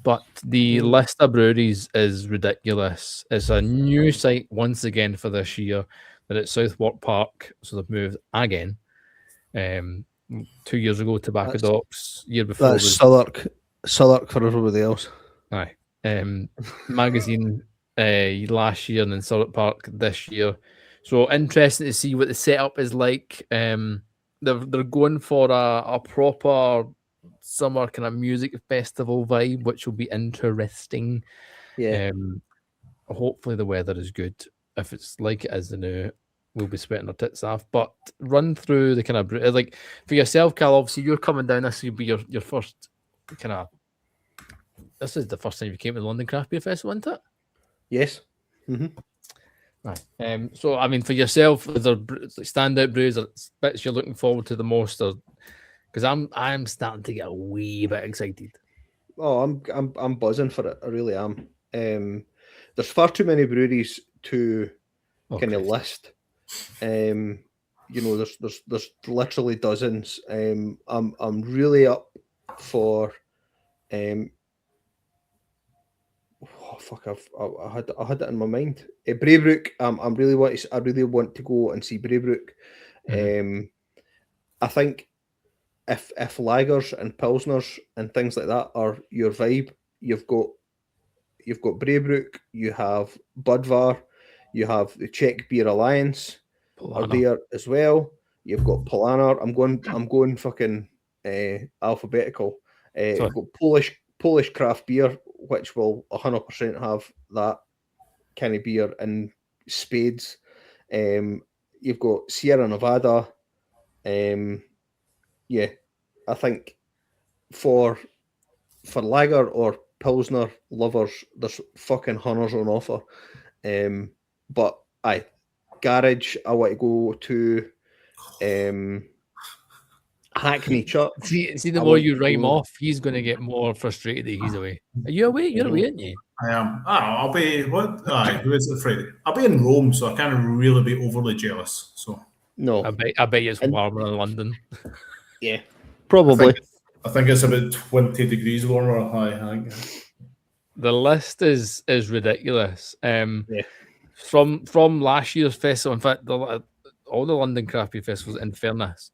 Speaker 1: But the list of breweries is ridiculous. It's a new site once again for this year. That it's Southwark Park, so they've moved again. 2 years ago, Tobacco Docks. Year before,
Speaker 5: that's Southwark for everybody else.
Speaker 1: Aye. Magazine last year, and then Southwark Park this year. So interesting to see what the setup is like. They're going for a proper summer kind of music festival vibe, which will be interesting.
Speaker 5: Yeah.
Speaker 1: Hopefully the weather is good. If it's like it is now, we'll be sweating our tits off. But run through the kind of like for yourself, Cal. Obviously, you're coming down. This will be your first kind of. This is the first time you came to the London Craft Beer Festival, isn't it?
Speaker 3: Yes.
Speaker 1: Right. So I mean, for yourself, is there standout brews or bits you're looking forward to the most, or because I'm starting to get a wee bit excited.
Speaker 3: Oh, I'm buzzing for it. I really am. There's far too many breweries to kind of list. There's literally dozens. I'm really up for. I had it in my mind. Braybrook. I really want to go and see Braybrook. I think if lagers and pilsners and things like that are your vibe, you've got Braybrook, you have Budvar, you have the Czech Beer Alliance are there as well. You've got Polaner. I'm going fucking alphabetical. You've got Polish craft beer, which will 100% have that kind of beer in spades. You've got Sierra Nevada. I think for lager or pilsner lovers, there's fucking hunters on offer. But garage, I want to go to Hackney Church.
Speaker 1: See, the more you rhyme off, he's going to get more frustrated that he's away. Are you away? You're away, aren't you?
Speaker 4: I am. I'll be who is it Friday? I'll be in Rome, so I can't really be overly jealous. So
Speaker 3: no,
Speaker 1: I bet it's warmer in London.
Speaker 3: Yeah,
Speaker 5: probably.
Speaker 4: I think it's about 20 degrees warmer. I think.
Speaker 1: The list is ridiculous. From last year's festival, in fact, all the London Craft Beer Festivals, in fairness,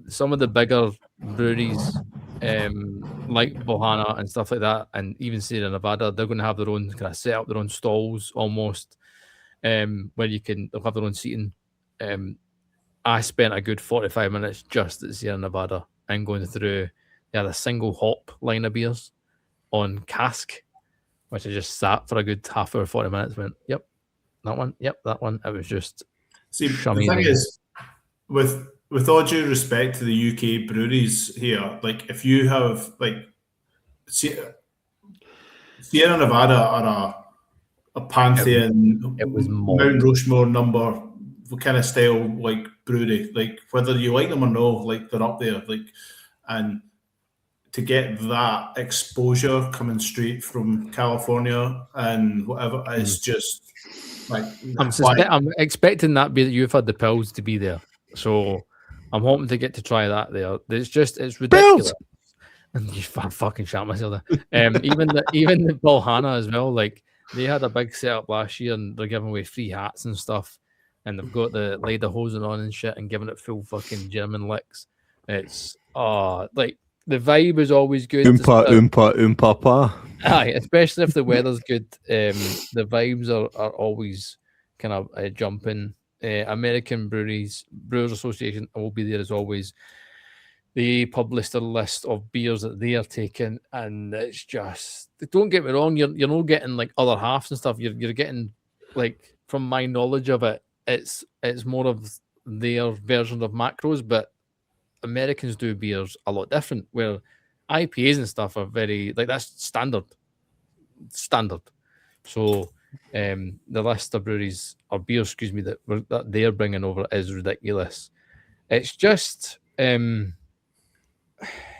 Speaker 1: some of the bigger breweries, like Bohana and stuff like that, and even Sierra Nevada, they're going to have their own kind of set up their own stalls almost, where they'll have their own seating. I spent a good 45 minutes just at Sierra Nevada and going through they had a single hop line of beers on cask, which I just sat for a good half hour, 40 minutes. Went, yep, that one. Yep, that one. It was just
Speaker 4: See, the
Speaker 1: amazing.
Speaker 4: thing is, with all due respect to the UK breweries here, like if you have like Sierra Nevada are a pantheon,
Speaker 1: it was
Speaker 4: Mount Rushmore number kind of style like brewery. Like whether you like them or no, like they're up there. Like, and to get that exposure coming straight from California and whatever is just like
Speaker 1: I'm expecting that be that you've had the pills to be there, so I'm hoping to get to try that there. It's ridiculous. And you fucking shot myself there. Even the Balhana as well. Like they had a big setup last year, and they're giving away free hats and stuff, and they've got the lederhosen on and shit, and giving it full fucking German licks. It's like the vibe is always good.
Speaker 3: Oompa pa.
Speaker 1: Aye, especially if the weather's good. The vibes are always kind of jumping. American Brewers Association will be there as always. They published a list of beers that they are taking, and it's just, don't get me wrong, you're not getting like other halves and stuff. You're getting, like, from my knowledge of it, it's more of their version of macros, but Americans do beers a lot different, where IPAs and stuff are very, like, that's standard. So the list of breweries or beers, that they're bringing over is ridiculous. It's just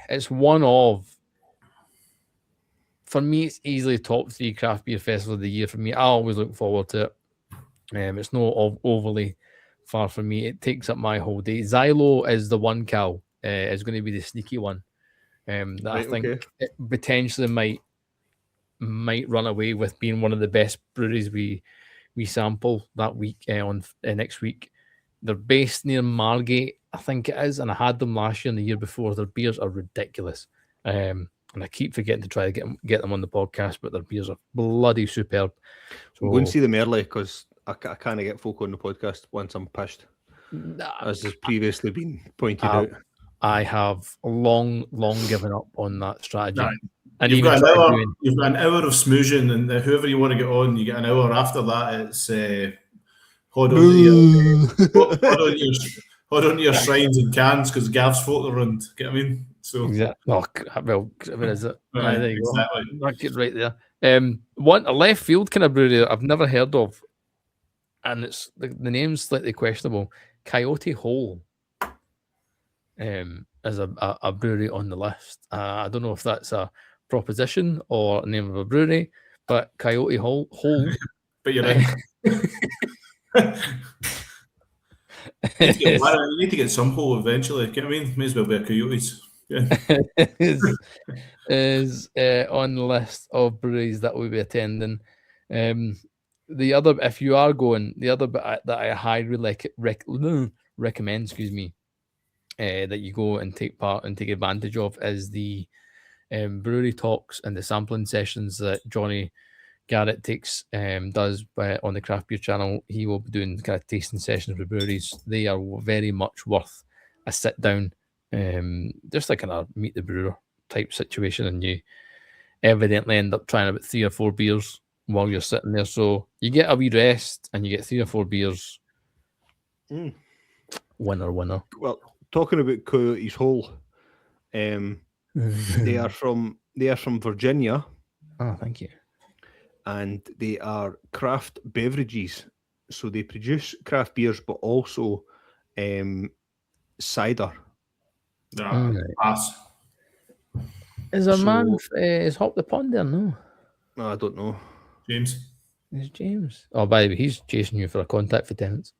Speaker 1: it's one of, for me, it's easily top 3 craft beer festival of the year for me. I always look forward to it. It's not overly far from me. It takes up my whole day. Xylo is the one, Cal. Is going to be the sneaky one. That I think it potentially might run away with being one of the best breweries we sample that week on next week. They're based near Margate, I think it is, and I had them last year and the year before. Their beers are ridiculous, and I keep forgetting to try to get them on the podcast, but their beers are bloody superb. So
Speaker 3: I'm going to see them early because I can't get folk on the podcast once I'm pissed, as has previously been pointed out.
Speaker 1: I have long given up on that strategy.
Speaker 4: No.
Speaker 1: And
Speaker 4: you've got an hour of smoozing, and whoever you want to get on, you get an hour after that. It's hold on to your shrines and cans because Gav's floating around. Get what I mean? So
Speaker 1: exactly. Oh, well, where is it?
Speaker 4: Right,
Speaker 1: there you
Speaker 4: exactly.
Speaker 1: go. Mark it right there. One a left field kind of brewery I've never heard of, and it's the name's slightly questionable. Coyote Hole. As a brewery on the list. I don't know if that's a proposition or a name of a brewery, but Coyote Hole.
Speaker 4: But you're right. You need to get some hole eventually. Get what I mean? May as well be a Coyotes. Yeah.
Speaker 1: is on the list of breweries that we'll be attending. The other, if you are going, the other bit that I highly recommend, that you go and take part and take advantage of is the brewery talks and the sampling sessions that Johnny Garrett does on the Craft Beer channel. He will be doing kind of tasting sessions with breweries. They are very much worth a sit down, just like a meet the brewer type situation, and you evidently end up trying about 3 or 4 beers while you're sitting there. So you get a wee rest and you get 3 or 4 beers. Winner.
Speaker 3: Well, talking about Coyote's Hole, they are from Virginia.
Speaker 1: Oh, thank you.
Speaker 3: And they are craft beverages, so they produce craft beers, but also cider.
Speaker 4: Pass.
Speaker 1: Is a man is Hop the Pond there? No,
Speaker 3: I don't know.
Speaker 4: James.
Speaker 1: It's James. Oh, by the way, he's chasing you for a contact for tenants.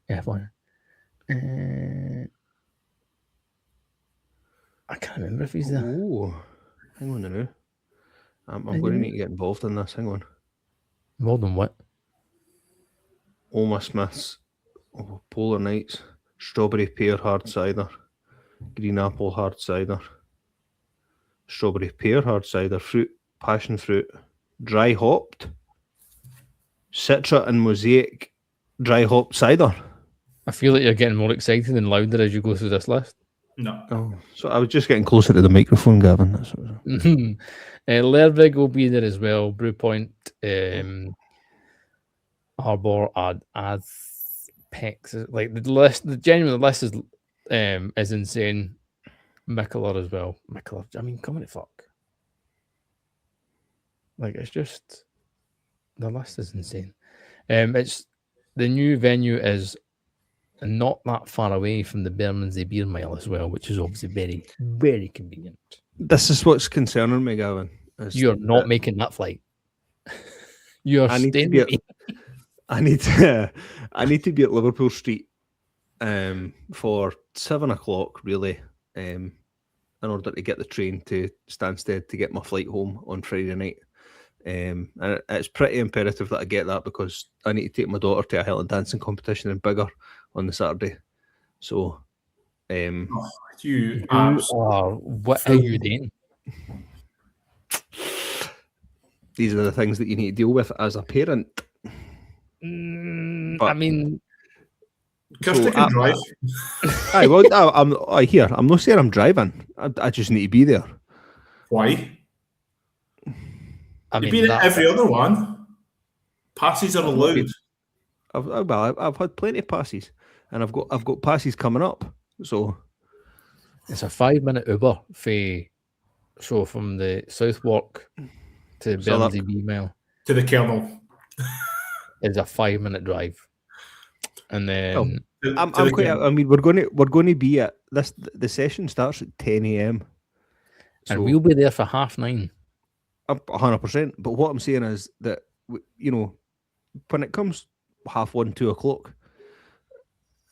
Speaker 1: Yeah, fine. I can't remember if he's there.
Speaker 3: Oh, hang on now. I'm going to need to get involved in this. Hang on.
Speaker 1: More than what?
Speaker 3: Oma Smith's, Polar Nights, Strawberry Pear Hard Cider, Green Apple Hard Cider, Strawberry Pear Hard Cider, Fruit, Passion Fruit, Dry Hopped, Citra and Mosaic Dry Hop Cider.
Speaker 1: I feel like you're getting more excited and louder as you go through this list.
Speaker 4: No.
Speaker 3: Oh, so I was just getting closer to the microphone, Gavin. That's what it was.
Speaker 1: Lervig will be there as well. Brewpoint, Arbor, Apex. Like the list, the genuine list is insane. Mikkeller as well. Mikkeller. I mean, come on, fuck. Like it's just the list is insane. It's the new venue is not that far away from the Bermondsey Beer Mile as well, which is obviously very, very convenient.
Speaker 3: This is what's concerning me, Gavin. is
Speaker 1: You're not
Speaker 3: that
Speaker 1: making that flight. You're
Speaker 3: I need to
Speaker 1: staying
Speaker 3: be
Speaker 1: with me.
Speaker 3: I need to be at Liverpool Street for 7 o'clock, really, in order to get the train to Stansted to get my flight home on Friday night. And it's pretty imperative that I get that because I need to take my daughter to a Highland dancing competition in Biggar on the Saturday. So,
Speaker 4: You abs-
Speaker 1: What are you doing?
Speaker 3: these are the things that you need to deal with as a parent.
Speaker 1: I
Speaker 3: But-
Speaker 1: mean,
Speaker 4: Kirsty
Speaker 3: So,
Speaker 4: can drive.
Speaker 3: I'm not saying I'm driving. I just need to be there.
Speaker 4: Why?
Speaker 1: I
Speaker 4: You've
Speaker 1: mean,
Speaker 4: been at
Speaker 1: that-
Speaker 4: every other one. Passes are allowed.
Speaker 3: I've had plenty of passes, and I've got passes coming up. So
Speaker 1: it's a 5-minute Uber from the Southwark to
Speaker 3: So that-
Speaker 1: Bermondsey B Mile
Speaker 4: To the Colonel.
Speaker 1: is a 5-minute drive, and then
Speaker 3: I'm quite. I mean, we're going to be at this. The session starts at 10 a.m. So
Speaker 1: and we'll be there for 9:30.
Speaker 3: 100%. But what I'm saying is that when it comes 1:30, 2 o'clock,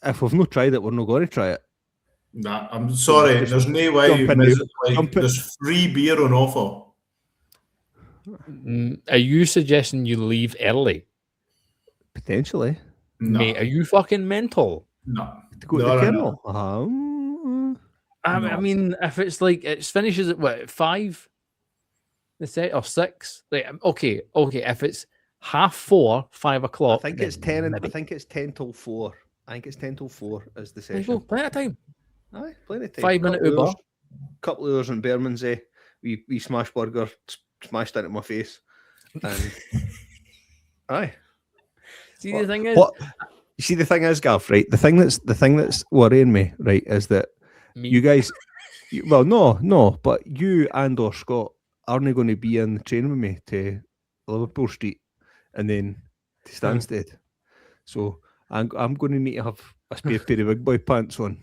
Speaker 3: if we've not tried it, we're not going to try it.
Speaker 4: Nah, I'm sorry.
Speaker 3: Just
Speaker 4: There's no way
Speaker 3: jump
Speaker 4: you
Speaker 3: in
Speaker 4: miss
Speaker 3: the-
Speaker 4: it. Like,
Speaker 3: jump in-
Speaker 4: there's free beer on offer.
Speaker 1: Are you suggesting you leave early,
Speaker 3: Potentially
Speaker 4: No.
Speaker 1: mate? Are you fucking mental?
Speaker 4: No.
Speaker 3: to go
Speaker 4: No,
Speaker 3: to the
Speaker 4: no,
Speaker 3: kennel.
Speaker 1: I
Speaker 4: No.
Speaker 1: mean, if it's like it finishes at what 5, the set or 6. Like, okay. If it's 4:30, 5
Speaker 3: I
Speaker 1: o'clock,
Speaker 3: think
Speaker 1: then
Speaker 3: it's 10. I
Speaker 1: maybe.
Speaker 3: think it's 10 till 4. I think it's 10 till 4 is the
Speaker 1: There you go,
Speaker 3: session.
Speaker 1: plenty of time.
Speaker 3: Aye, plenty of time.
Speaker 1: 5-minute Uber.
Speaker 3: Couple of hours in Bermondsey. We smash burger smashed into my face. And aye.
Speaker 1: See, the thing is,
Speaker 3: What? You see, the thing is, Gav, right? The thing that's worrying me, right, is that
Speaker 1: me,
Speaker 3: you guys, no, but you and or Scott aren't going to be in the train with me to Liverpool Street and then to Stansted. So I'm going to need to have a spare pair of big boy pants on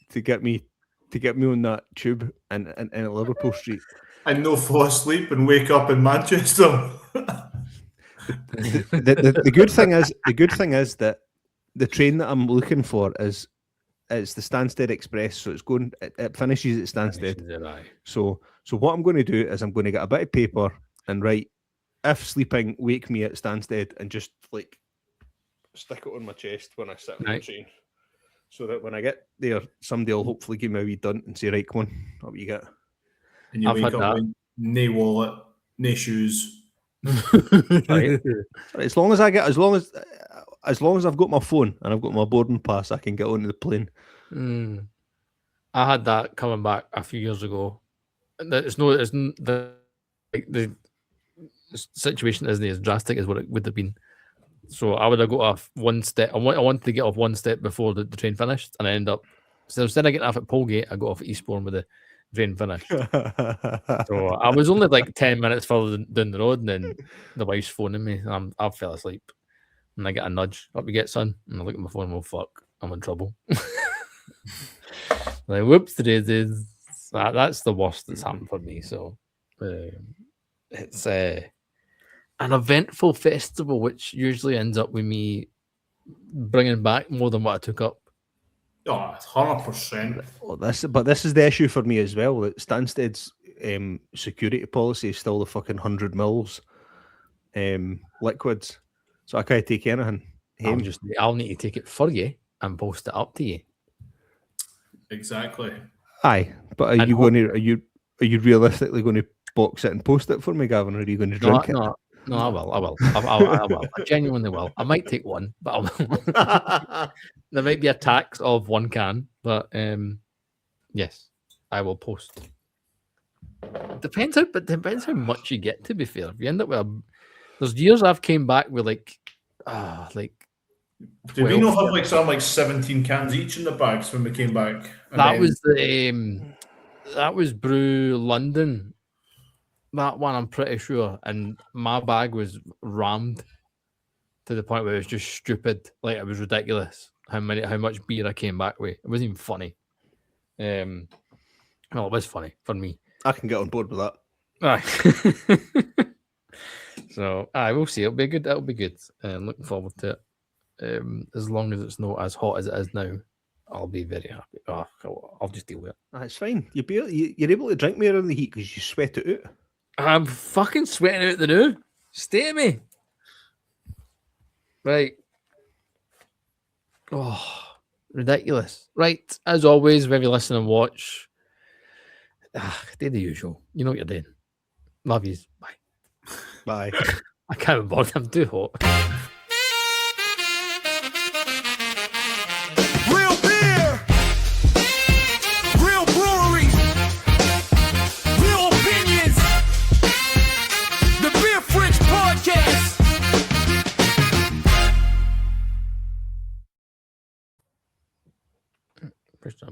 Speaker 3: to get me on that tube and at Liverpool Street.
Speaker 4: And no fall asleep and wake up in Manchester.
Speaker 3: The good thing is that the train that I'm looking for it's the Stansted Express, so it finishes at Stansted. So what I'm going to do is I'm going to get a bit of paper and write, if sleeping, wake me at Stansted, and just like stick it on my chest when I sit on the
Speaker 1: Right.
Speaker 3: train, so that when I get there, somebody will hopefully give me a wee dunt and say, right, come on, what you get.
Speaker 4: And you
Speaker 1: I've
Speaker 4: wake
Speaker 1: had
Speaker 4: up
Speaker 1: that.
Speaker 4: with no wallet, no shoes.
Speaker 3: Right. As long as I've got my phone and I've got my boarding pass, I can get onto the plane.
Speaker 1: I had that coming back a few years ago. The situation isn't as drastic as what it would have been. So I would have got off one step. I wanted to get off one step before the train finished, and I ended up. So instead of getting off at Polegate, I got off at Eastbourne with the train finished. So I was only like 10 minutes further down the road, and then the wife's phoning me, and I fell asleep. And I get a nudge, up you get, son. And I look at my phone, and, well, fuck, I'm in trouble. Like, whoops, that's the worst that's happened for me. So it's an eventful festival, which usually ends up with me bringing back more than what I took up.
Speaker 4: Oh, 100%.
Speaker 3: Well, this is the issue for me as well. That Stansted's security policy is still the fucking 100 mils liquids, so I can't take anything.
Speaker 1: I'll need to take it for you and post it up to you.
Speaker 4: Exactly.
Speaker 3: Aye, but are you realistically going to box it and post it for me, Gavin, or are you going to drink it?
Speaker 1: No, I will. I will. I genuinely will. I might take one, but I will. There might be a tax of one can, but Yes, I will post. Depends how much you get. To be fair, if you end up with there's years I've came back with like
Speaker 4: Did we not
Speaker 1: 12.
Speaker 4: have like something like 17 cans each in the bags when we came back? And
Speaker 1: That
Speaker 4: then-
Speaker 1: was that was Brew London. That one I'm pretty sure, and my bag was rammed to the point where it was just stupid. Like it was ridiculous how much beer I came back with. It wasn't even funny. Well, it was funny for me.
Speaker 3: I can get on board with that.
Speaker 1: Aye. So I will see. It'll be good. It'll be good. Looking forward to it. As long as it's not as hot as it is now, I'll be very happy. I'll just deal with it.
Speaker 3: It's fine. You're able to drink more in the heat because you sweat it out.
Speaker 1: I'm fucking sweating out the new. Stay at me. Right. Oh, ridiculous. Right. As always, wherever you listen and watch, do the usual. You know what you're doing. Love yous. Bye.
Speaker 3: Bye.
Speaker 1: I can't be bothered. I'm too hot.
Speaker 7: Real beer, real brewery, real opinions. The Beer French Podcast.
Speaker 1: First time.